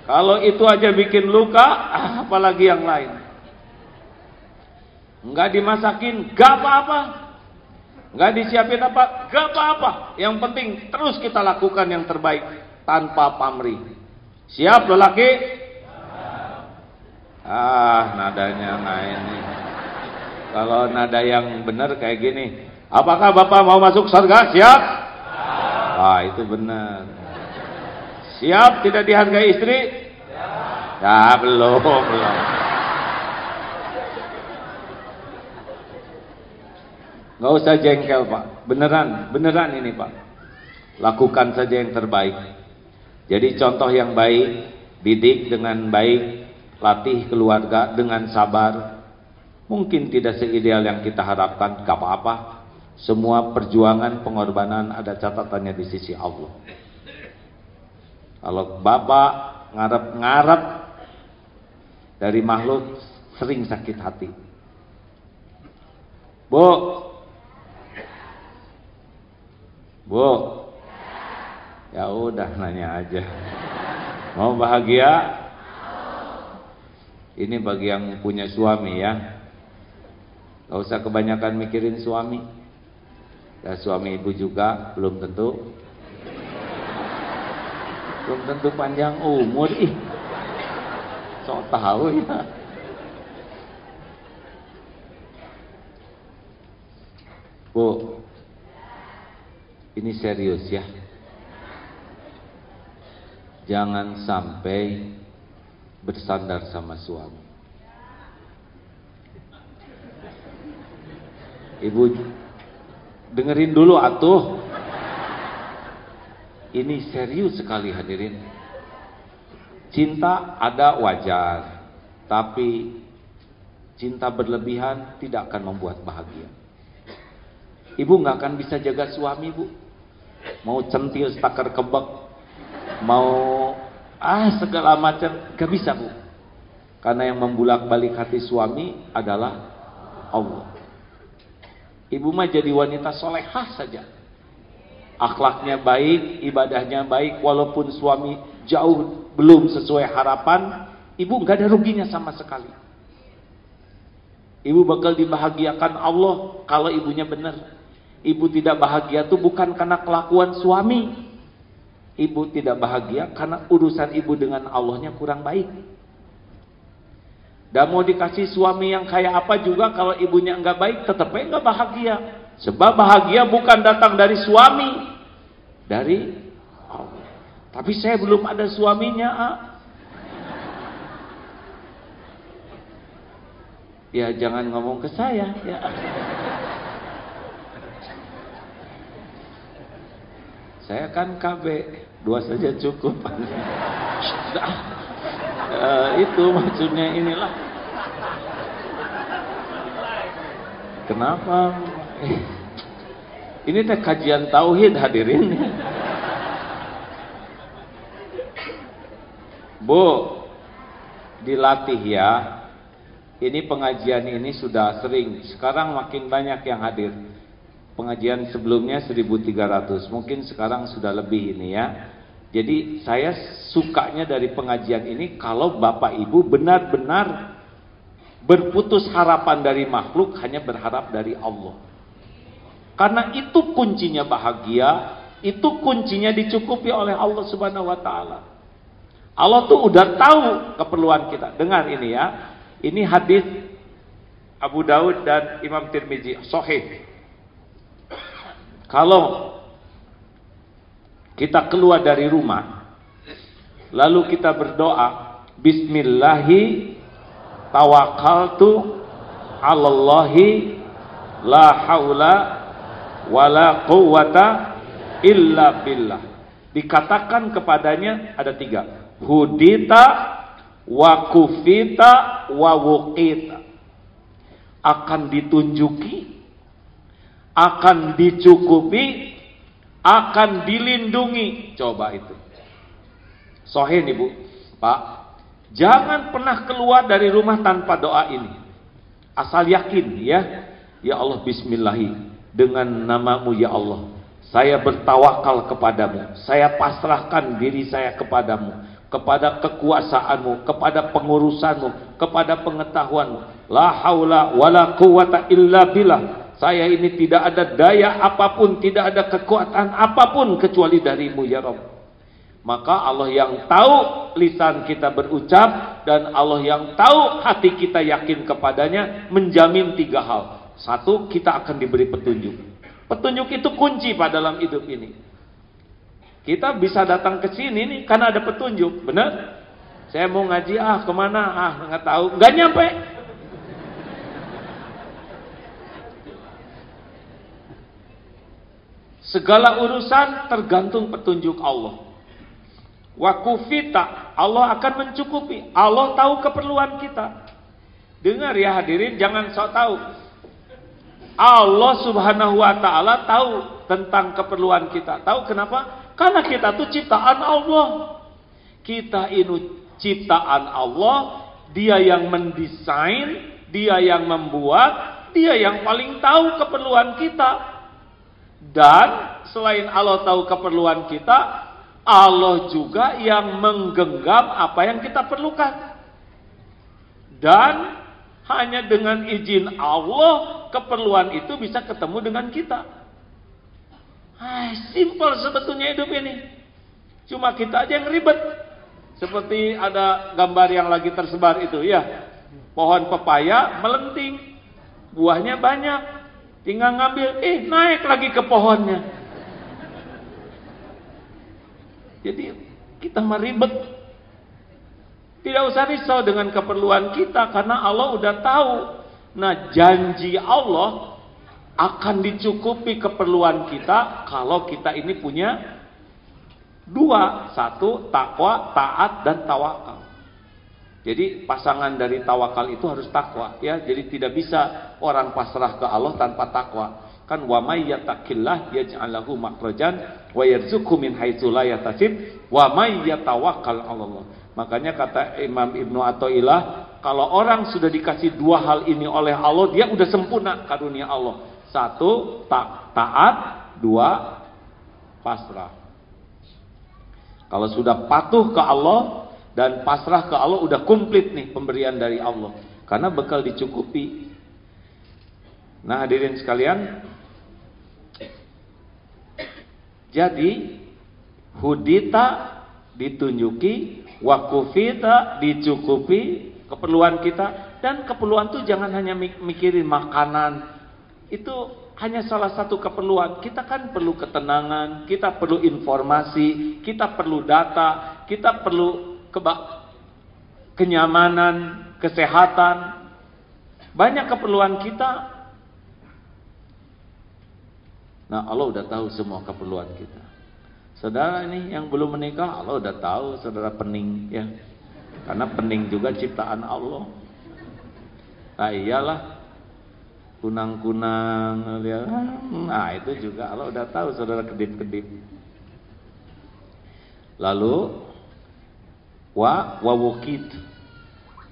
Kalau itu aja bikin luka, apalagi yang lain. Nggak dimasakin, nggak apa-apa. Nggak disiapin apa, nggak apa-apa. Yang penting terus kita lakukan yang terbaik tanpa pamrih. Siap lelaki? Nadanya main nih. Kalau nada yang benar kayak gini, apakah Bapak mau masuk surga? Siap? Itu benar. Siap tidak dihargai istri? Ya belum. Nggak usah jengkel Pak. Beneran ini Pak. Lakukan saja yang terbaik. Jadi contoh yang baik, didik dengan baik, latih keluarga dengan sabar. Mungkin tidak seideal yang kita harapkan, gak apa-apa. Semua perjuangan, pengorbanan ada catatannya di sisi Allah. Kalau Bapak ngarep-ngarep dari makhluk, sering sakit hati. Bu, ya udah nanya aja. Mau bahagia? Ini bagi yang punya suami ya. Gak usah kebanyakan mikirin suami. Ya suami ibu juga belum tentu. Belum tentu panjang umur. Sok tahu ya. Bu, ini serius ya. Jangan sampai bersandar sama suami. Ibu dengerin dulu atuh. Ini serius sekali hadirin. Cinta ada wajar, tapi cinta berlebihan tidak akan membuat bahagia. Ibu nggak akan bisa jaga suami Bu. Mau centil stakar kebek, mau segala macam, gak bisa Bu. Karena yang membulak-balik hati suami adalah Allah. Ibu mah jadi wanita solehah saja, akhlaknya baik, ibadahnya baik, walaupun suami jauh belum sesuai harapan, ibu nggak ada ruginya sama sekali. Ibu bakal dibahagiakan Allah kalau ibunya benar. Ibu tidak bahagia itu bukan karena kelakuan suami. Ibu tidak bahagia karena urusan ibu dengan Allahnya kurang baik. Dan mau dikasih suami yang kayak apa juga kalau ibunya enggak baik, tetap enggak bahagia. Sebab bahagia bukan datang dari suami, dari Allah. Tapi saya belum ada suaminya. Ya jangan ngomong ke saya ya. Saya kan KB, 2 saja cukup. Itu maksudnya inilah. Kenapa? Ini teh kajian tauhid hadirin. Bu, dilatih ya. Ini pengajian ini sudah sering. Sekarang makin banyak yang hadir. Pengajian sebelumnya 1.300, mungkin sekarang sudah lebih ini ya. Jadi saya sukanya dari pengajian ini kalau Bapak Ibu benar-benar berputus harapan dari makhluk, hanya berharap dari Allah. Karena itu kuncinya bahagia, itu kuncinya dicukupi oleh Allah Subhanahu wa taala. Allah tuh udah tahu keperluan kita. Dengar ini ya. Ini hadis Abu Daud dan Imam Tirmizi sahih. Kalau kita keluar dari rumah, lalu kita berdoa, Bismillahi tawakkaltu alallahi la haula wala quwwata illa billah. Dikatakan kepadanya ada 3. Hudita wa kufita wa wuqita. Akan ditunjuki, akan dicukupi, akan dilindungi. Coba itu. Sahih nih Bu, Pak. Jangan pernah keluar dari rumah tanpa doa ini. Asal yakin ya. Ya Allah, bismillahi, dengan namamu ya Allah, saya bertawakal kepadamu, saya pasrahkan diri saya kepadamu, kepada kekuasaanmu, kepada pengurusanmu, kepada pengetahuanmu. La haula wala quwata illa billah. Saya ini tidak ada daya apapun, tidak ada kekuatan apapun kecuali darimu ya Rabb. Maka Allah yang tahu lisan kita berucap, dan Allah yang tahu hati kita yakin kepadanya, menjamin 3 hal. 1, kita akan diberi petunjuk. Petunjuk itu kunci pada dalam hidup ini. Kita bisa datang ke sini nih karena ada petunjuk, benar? Saya mau ngaji, kemana? Nggak tahu, nggak nyampe. Segala urusan tergantung petunjuk Allah. Wakufita, Allah akan mencukupi. Allah tahu keperluan kita. Dengar ya hadirin, jangan sok tahu. Allah subhanahu wa ta'ala tahu tentang keperluan kita. Tahu kenapa? Karena kita tuh ciptaan Allah. Kita ini ciptaan Allah. Dia yang mendesain, dia yang membuat, dia yang paling tahu keperluan kita. Dan selain Allah tahu keperluan kita, Allah juga yang menggenggam apa yang kita perlukan. Dan hanya dengan izin Allah, keperluan itu bisa ketemu dengan kita. Simpel sebetulnya hidup ini. Cuma kita aja yang ribet. Seperti ada gambar yang lagi tersebar itu ya. Pohon pepaya melenting, buahnya banyak. Tinggal ngambil, naik lagi ke pohonnya. Jadi kita meribet. Tidak usah risau dengan keperluan kita, karena Allah udah tahu. Nah, janji Allah akan dicukupi keperluan kita kalau kita ini punya 2. 1, takwa, taat, dan tawakal. Jadi pasangan dari tawakal itu harus takwa ya. Jadi tidak bisa orang pasrah ke Allah tanpa takwa. Kan wa may yattaqillah yaj'al lahu makhrajan wa yarzuqhu min haitsu la yahtasib wa may yatawakkal 'alallah. Makanya kata Imam Ibnu Athaillah, kalau orang sudah dikasih 2 hal ini oleh Allah, dia udah sempurna karunia Allah. 1, taat, 2, pasrah. Kalau sudah patuh ke Allah dan pasrah ke Allah, udah komplit nih pemberian dari Allah. Karena bekal dicukupi. Nah hadirin sekalian, jadi hudita ditunjuki, wakufita dicukupi keperluan kita. Dan keperluan itu jangan hanya mikirin makanan. Itu hanya salah satu keperluan. Kita kan perlu ketenangan, kita perlu informasi, kita perlu data, kita perlu kenyamanan, kesehatan. Banyak keperluan kita. Nah Allah udah tahu semua keperluan kita. Saudara ini yang belum menikah, Allah udah tahu. Saudara pening ya, karena pening juga ciptaan Allah. Nah iyalah, kunang-kunang, nah itu juga Allah udah tahu. Saudara kedip-kedip. Lalu wawukit,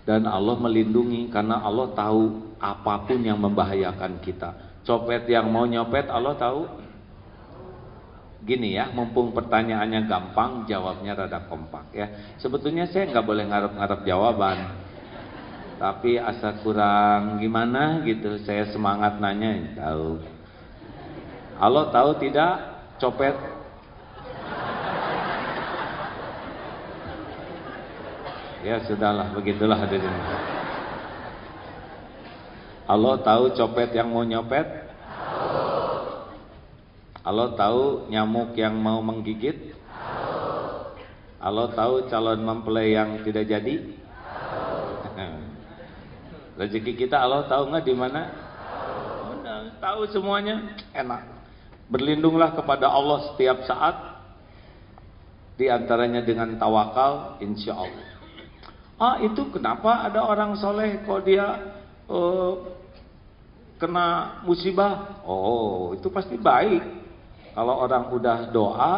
dan Allah melindungi karena Allah tahu apapun yang membahayakan kita. Copet yang mau nyopet Allah tahu. Gini ya, mumpung pertanyaannya gampang, jawabnya rada kompak ya. Sebetulnya saya nggak boleh ngarep-ngarep jawaban, tapi asa kurang gimana gitu, saya semangat nanya. Tahu Allah tahu tidak copet? Ya sudahlah, begitulah hadirin. Allah tahu copet yang mau nyopet? Allah tahu nyamuk yang mau menggigit? Allah tahu calon mempelai yang tidak jadi? Rezeki kita Allah tahu nggak di mana? Tahu semuanya. Enak. Berlindunglah kepada Allah setiap saat. Di antaranya dengan tawakal, insya Allah. Itu kenapa ada orang soleh kok dia kena musibah? Itu pasti baik. Kalau orang udah doa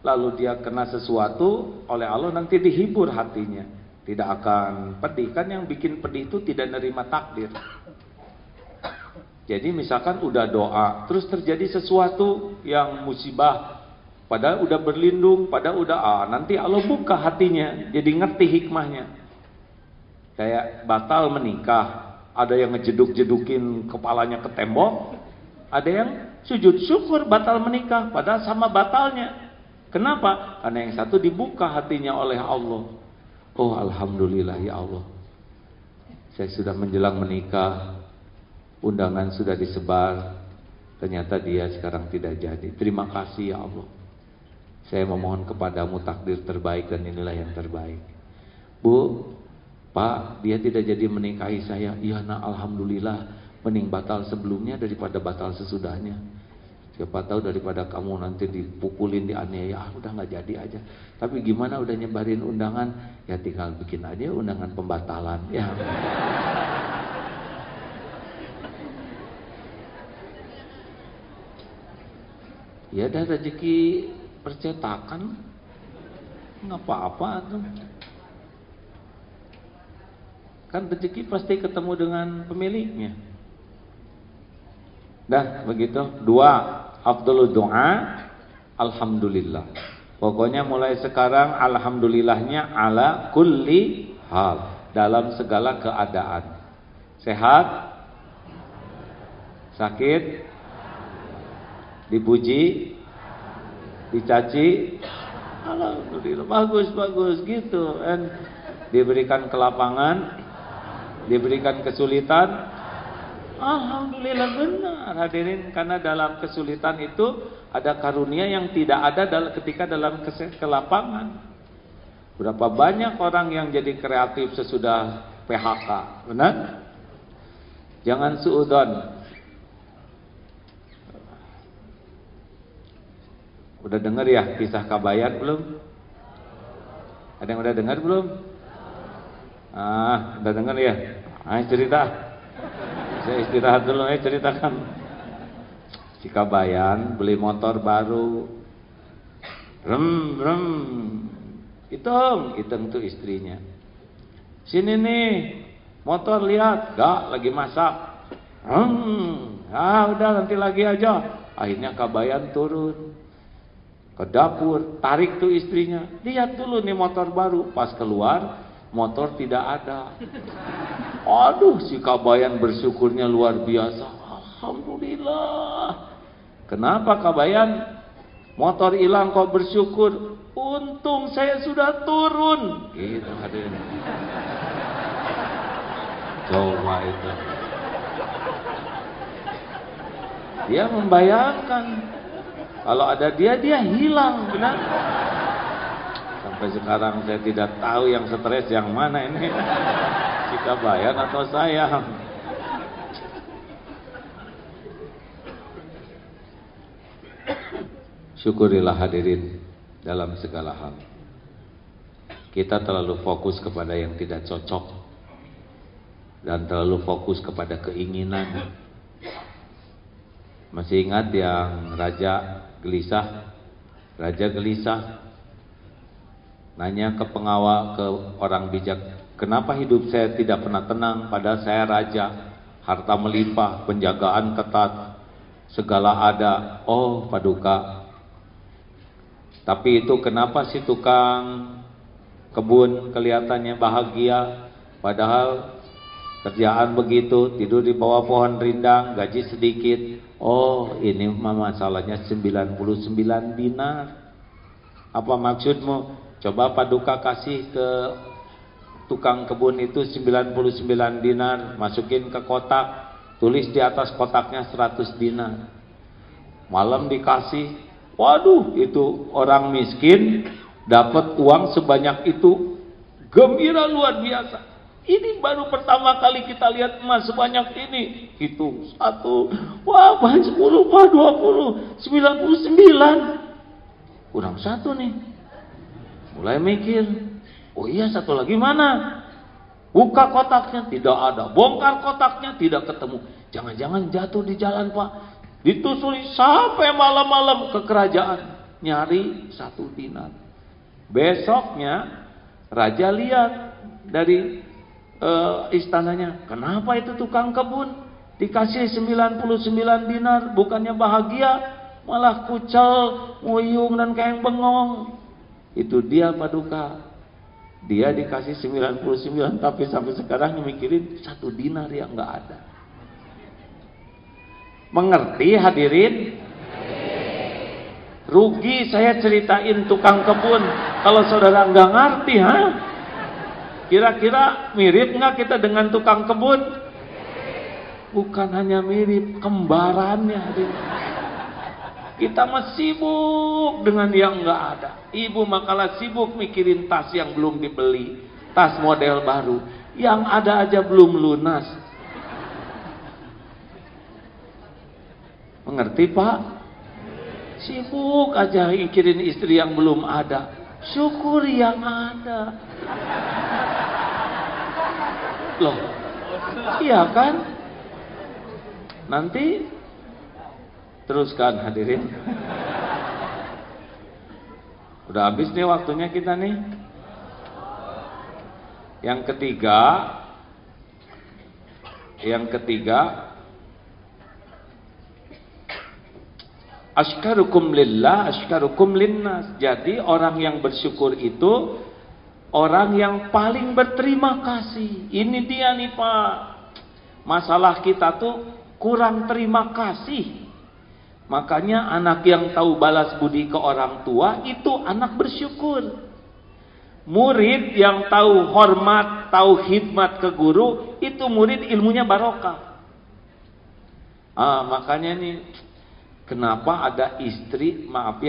lalu dia kena sesuatu oleh Allah, nanti dihibur hatinya, tidak akan pedih. Kan yang bikin pedih itu tidak nerima takdir. Jadi misalkan udah doa terus terjadi sesuatu yang musibah, padahal udah berlindung, padahal udah nanti Allah buka hatinya, jadi ngerti hikmahnya. Kayak batal menikah, ada yang ngejeduk-jedukin kepalanya ke tembok, ada yang sujud syukur batal menikah padahal sama batalnya. Kenapa? Karena yang satu dibuka hatinya oleh Allah. Alhamdulillah ya Allah, saya sudah menjelang menikah, undangan sudah disebar, ternyata dia sekarang tidak jadi. Terima kasih ya Allah, saya memohon kepadamu takdir terbaik dan inilah yang terbaik. Bu, Pak, dia tidak jadi menikahi saya. Iya nak, alhamdulillah, mending batal sebelumnya daripada batal sesudahnya. Siapa tahu daripada kamu nanti dipukulin, dianiaya, udah nggak jadi aja. Tapi gimana udah nyebarin undangan, ya tinggal bikin aja undangan pembatalan. Ya ada rezeki percetakan, nggak apa-apa tuh. Kan rezeki pasti ketemu dengan pemiliknya. Dah begitu. Dua, afdhalud doa alhamdulillah. Pokoknya mulai sekarang alhamdulillahnya ala kulli hal, dalam segala keadaan. Sehat, sakit, dipuji, dicaci, alhamdulillah, bagus gitu. Dan diberikan kelapangan, diberikan kesulitan, alhamdulillah, benar hadirin. Karena dalam kesulitan itu ada karunia yang tidak ada ketika dalam kelapangan. Berapa banyak orang yang jadi kreatif sesudah PHK, benar? Jangan suudzon. Udah dengar ya kisah Kabayan belum? Ada yang udah dengar belum? Udah dengar ya? Cerita. Saya istirahat dulu, ceritakan. Si Kabayan beli motor baru. Rem. Hitung tuh istrinya. Sini nih, motor lihat. Gak, lagi masak. Udah nanti lagi aja. Akhirnya Kabayan turun ke dapur, tarik tuh istrinya. Lihat dulu nih motor baru. Pas keluar, motor tidak ada. Aduh, si Kabayan bersyukurnya luar biasa. Alhamdulillah. Kenapa Kabayan? Motor hilang kok bersyukur? Untung saya sudah turun. Gitu hadirin. Coba itu. Dia membayangkan kalau ada dia hilang, benar? Sampai sekarang saya tidak tahu yang stres yang mana ini. Si Kabayan atau saya. Syukurilah hadirin dalam segala hal. Kita terlalu fokus kepada yang tidak cocok dan terlalu fokus kepada keinginan. Masih ingat yang raja gelisah? Raja gelisah nanya ke pengawal, ke orang bijak, kenapa hidup saya tidak pernah tenang padahal saya raja, harta melimpah, penjagaan ketat, segala ada. Oh Paduka, tapi itu kenapa si tukang kebun kelihatannya bahagia padahal kerjaan begitu, tidur di bawah pohon rindang, gaji sedikit. Oh ini masalahnya 99 dinar. Apa maksudmu? Coba Paduka kasih ke tukang kebun itu 99 dinar, masukin ke kotak, tulis di atas kotaknya 100 dinar. Malam dikasih, waduh, itu orang miskin dapat uang sebanyak itu, gembira luar biasa. Ini baru pertama kali kita lihat emas sebanyak ini. Hitung 1, wah 10, wah 20, 99. Kurang 1 nih. Mulai mikir, oh iya 1 lagi mana? Buka kotaknya, tidak ada. Bongkar kotaknya, tidak ketemu. Jangan-jangan jatuh di jalan, Pak. Ditusuli sampai malam-malam ke kerajaan. Nyari 1 dinar. Besoknya, raja lihat dari istananya. Kenapa itu tukang kebun dikasih 99 dinar, bukannya bahagia, malah kucel, nguyung, dan kayak bengong. Itu dia Paduka. Dia dikasih 99, tapi sampai sekarang mikirin 1 dinar yang nggak ada. Mengerti hadirin? Rugi saya ceritain tukang kebun kalau saudara nggak ngerti, ha? Kira-kira mirip nggak kita dengan tukang kebun? Bukan hanya mirip, kembarannya. Kita masih sibuk dengan yang nggak ada. Ibu makalah sibuk mikirin tas yang belum dibeli, tas model baru, yang ada aja belum lunas. Mengerti, Pak? Sibuk aja mikirin istri yang belum ada. Syukuri yang ada. Loh, iya kan? Nanti teruskan hadirin. Udah habis nih waktunya kita nih. Yang ketiga, asykarukum lillah, asykarukum linnas. Jadi orang yang bersyukur itu orang yang paling berterima kasih. Ini dia nih, Pak. Masalah kita tuh kurang terima kasih. Makanya anak yang tahu balas budi ke orang tua itu anak bersyukur. Murid yang tahu hormat, tahu khidmat ke guru, itu murid ilmunya barokah. Makanya nih, kenapa ada istri, maaf,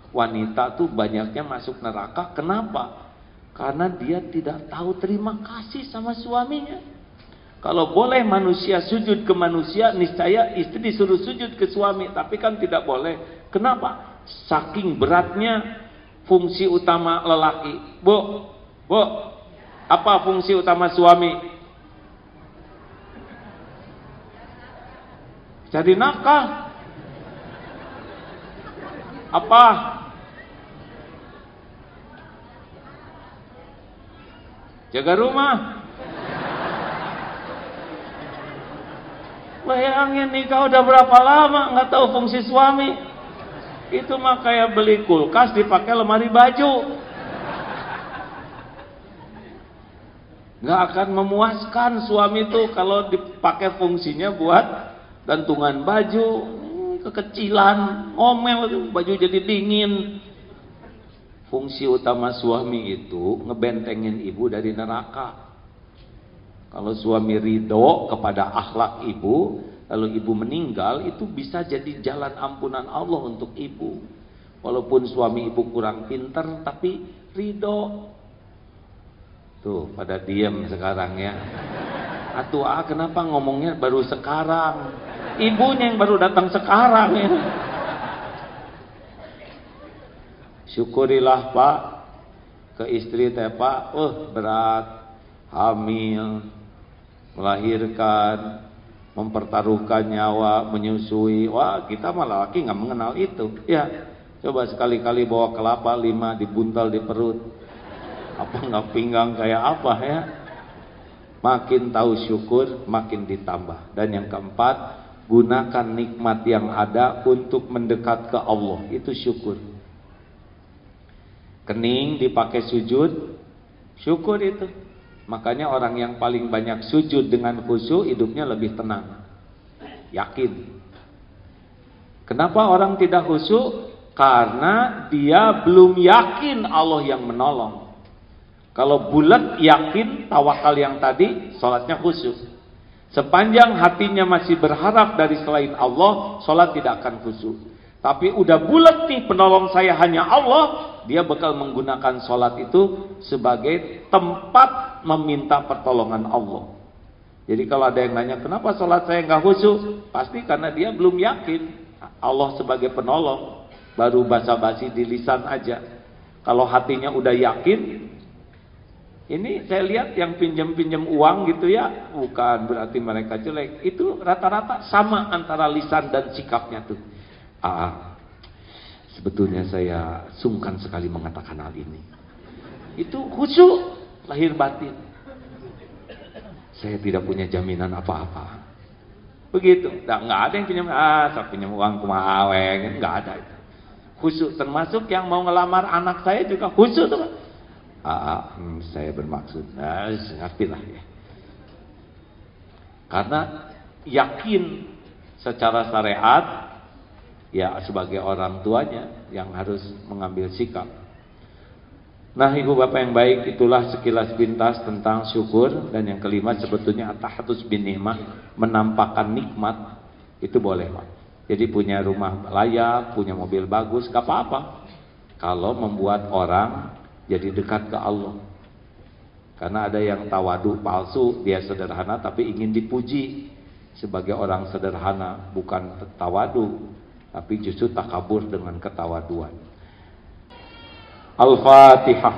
wanita tuh banyaknya masuk neraka. Kenapa? Karena dia tidak tahu terima kasih sama suaminya. Kalau boleh manusia sujud ke manusia, niscaya istri disuruh sujud ke suami. Tapi kan tidak boleh. Kenapa? Saking beratnya fungsi utama lelaki. Bu, apa fungsi utama suami? Cari nafkah. Apa? Jaga rumah. Bayangin nikah udah berapa lama nggak tahu fungsi suami. Itu mah kayak beli kulkas dipakai lemari baju. Nggak akan memuaskan suami tuh kalau dipakai fungsinya buat gantungan baju, kekecilan, ngomel, baju jadi dingin. Fungsi utama suami itu ngebentengin ibu dari neraka. Kalau suami ridho kepada akhlak ibu, lalu ibu meninggal, itu bisa jadi jalan ampunan Allah untuk ibu. Walaupun suami ibu kurang pinter, tapi ridho. Tuh, pada diam sekarang ya. Kenapa ngomongnya baru sekarang? Ibunya yang baru datang sekarang ya. Syukurilah, Pak, ke istri teh, Pak. Berat, hamil, melahirkan, mempertaruhkan nyawa, menyusui. Wah, kita malah laki nggak mengenal itu. Ya, coba sekali-kali bawa kelapa 5 dibuntal di perut. Apa nggak pinggang kayak apa ya? Makin tahu syukur, makin ditambah. Dan yang keempat, gunakan nikmat yang ada untuk mendekat ke Allah. Itu syukur. Kening dipakai sujud, syukur itu. Makanya orang yang paling banyak sujud dengan khusyuk hidupnya lebih tenang. Yakin. Kenapa orang tidak khusyuk? Karena dia belum yakin Allah yang menolong. Kalau bulat yakin tawakal yang tadi, salatnya khusyuk. Sepanjang hatinya masih berharap dari selain Allah, salat tidak akan khusyuk. Tapi udah bulat nih, penolong saya hanya Allah, dia bakal menggunakan salat itu sebagai tempat meminta pertolongan Allah. Jadi kalau ada yang nanya, kenapa salat saya nggak khusyuk? Pasti karena dia belum yakin Allah sebagai penolong, baru basa-basi di lisan aja. Kalau hatinya udah yakin, Ini saya lihat yang pinjam-pinjam uang gitu ya, bukan berarti mereka jelek. Itu rata-rata sama antara lisan dan sikapnya tuh. Sebetulnya saya sungkan sekali mengatakan hal ini. Itu khusyuk lahir batin. Saya tidak punya jaminan apa-apa. Begitu. Nggak ada yang pinjam, saya pinjam uang kumaha awe, nggak ada itu. Khusyuk, termasuk yang mau ngelamar anak saya juga khusyuk tuh. Saya bermaksud, ngertilah ya. Karena yakin secara syariat, ya sebagai orang tuanya yang harus mengambil sikap. Nah, ibu bapak yang baik, itulah sekilas pintas tentang syukur. Dan yang kelima sebetulnya at-tahadus bin nikmah, menampakkan nikmat, itu boleh Pak. Jadi punya rumah layak, punya mobil bagus, gak apa-apa kalau membuat orang jadi dekat ke Allah. Karena ada yang tawadu palsu, dia sederhana tapi ingin dipuji sebagai orang sederhana, bukan tawadu tapi justru takabur dengan ketawaduan. Al-Fatihah.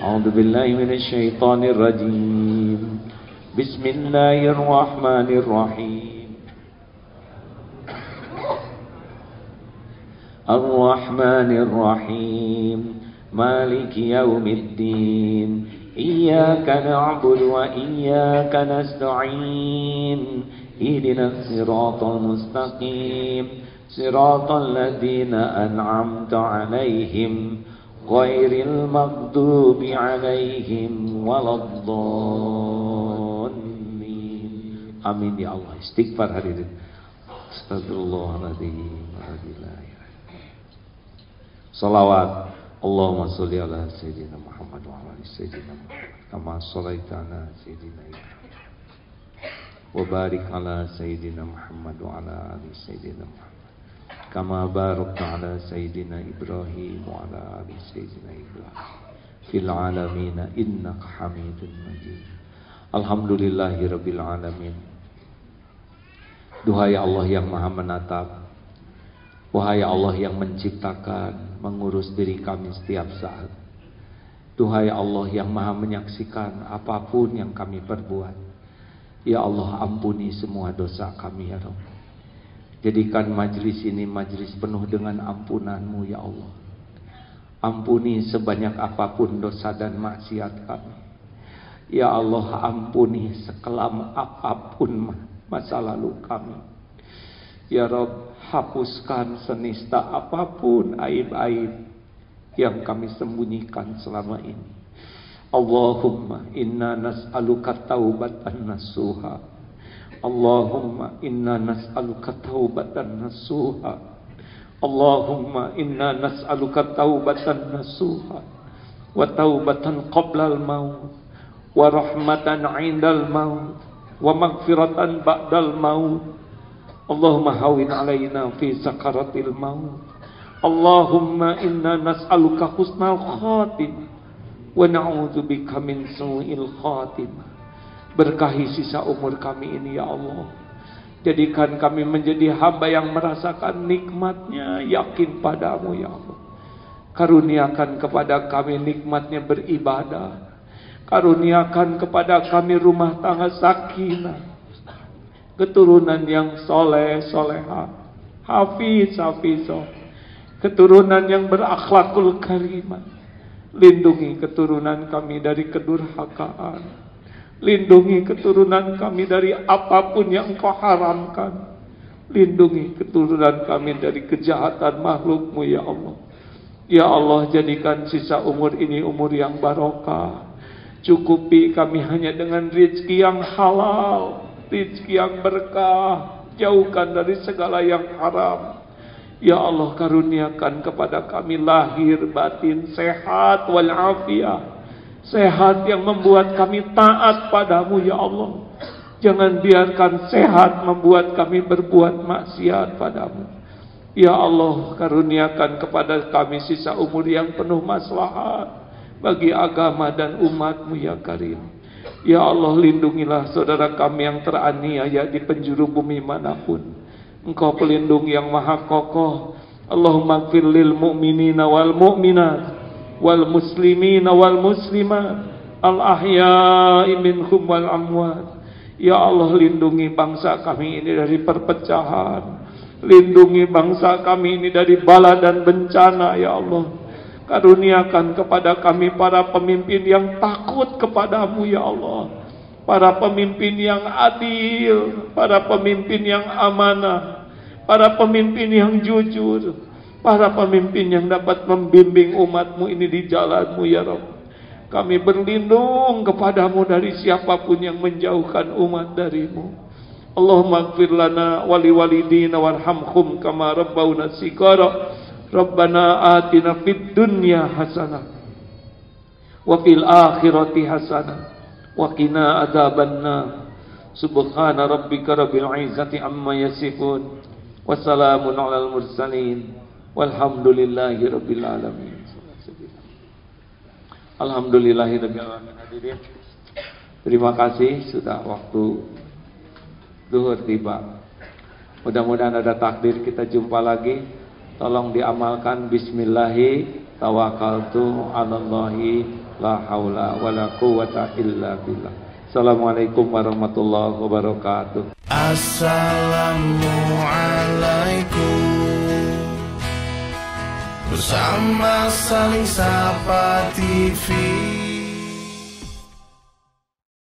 A'udzubillahi minasyaitonir rajim. Bismillahirrahmanirrahim. Ar-Rahmanir-Rahim. مالك يوم الدين إياك نعبد وإياك نستعين اهدنا الصراط المستقيم صراط الذين أنعمت عليهم غير المغضوب عليهم ولا الضالين. Amin ya Allah. Istighfar hadirin. Astagfirullahaladzim. Salawat. Allahumma sholli ala sayyidina Muhammad wa ala ali sayyidina Muhammad kama shallaita ala sayyidina Ibrahim wa barik ala sayyidina Muhammad wa ala ali sayyidina Muhammad kama barakta ala sayyidina Ibrahim wa ala ali sayyidina Ibrahim fil alamin innaka Hamidum Majid. Alhamdulillahi rabbil alamin. Duhai Allah yang Maha menatap, wahai Allah yang menciptakan, mengurus diri kami setiap saat. Duhai Allah yang Maha menyaksikan apapun yang kami perbuat. Ya Allah, ampuni semua dosa kami ya Rabb. Jadikan majlis ini majlis penuh dengan ampunan-Mu ya Allah. Ampuni sebanyak apapun dosa dan maksiat kami. Ya Allah, ampuni sekelam apapun masa lalu kami. Ya Rabb, hapuskan senista apapun aib-aib yang kami sembunyikan selama ini. Allahumma inna nas'aluka taubatan nasuha. Allahumma inna nas'aluka taubatan nasuha. Allahumma inna nas'aluka taubatan nasuha wa taubatan qabla al-maut wa rahmatan 'indal maut wa maghfiratan ba'dal maut. Allahumma hawin alaina fi sakaratil maut. Allahumma inna nas'aluka husnal khatim wa na'udzubika min su'il khatimah. Berkahi sisa umur kami ini ya Allah. Jadikan kami menjadi hamba yang merasakan nikmatnya yakin padamu ya Allah. Karuniakan kepada kami nikmatnya beribadah. Karuniakan kepada kami rumah tangga sakinah, keturunan yang soleh, soleha, hafiz, hafizah, keturunan yang berakhlakul karimah. Lindungi keturunan kami dari kedurhakaan. Lindungi keturunan kami dari apapun yang Engkau haramkan. Lindungi keturunan kami dari kejahatan makhluk-Mu ya Allah. Ya Allah, jadikan sisa umur ini umur yang barokah. Cukupi kami hanya dengan rezeki yang halal, rezeki yang berkah, jauhkan dari segala yang haram. Ya Allah, karuniakan kepada kami lahir batin sehat walafiat, sehat yang membuat kami taat padamu ya Allah. Jangan biarkan sehat membuat kami berbuat maksiat padamu. Ya Allah, karuniakan kepada kami sisa umur yang penuh maslahat bagi agama dan umat-Mu ya Karim. Ya Allah, lindungilah saudara kami yang teraniaya di penjuru bumi manapun. Engkau pelindung yang maha kokoh. Allahumma gfir lil mu'minina wal mu'minat wal muslimina wal muslimat al-ahya'i minhum wal amwat. Ya Allah, lindungi bangsa kami ini dari perpecahan, lindungi bangsa kami ini dari bala dan bencana. Ya Allah, karuniakan kepada kami para pemimpin yang takut kepadamu. Ya Allah, para pemimpin yang adil, para pemimpin yang amanah, para pemimpin yang jujur, para pemimpin yang dapat membimbing umatmu ini di jalanmu. Ya Rabb, kami berlindung kepadamu dari siapapun yang menjauhkan umat darimu. Allahumma ighfir lana wali walidina warhamhum kama rabbawna shighara. Rabbana atina fid dunya hasanah wa fil akhirati hasanah wa qina adzabannar. Subhana rabbika rabbil izzati amma yasifun wa salamun alal mursalin walhamdulillahi rabbil alamin. Alhamdulillahirabbil alamin. Hadirin, terima kasih sudah waktu zuhur tiba. Mudah-mudahan ada takdir kita jumpa lagi. Tolong diamalkan. Bismillahi tawakkaltu 'alallahi la haula wala quwwata illa billah. Assalamualaikum warahmatullahi wabarakatuh. Assalamualaikum. Bersama Saling Sapa TV.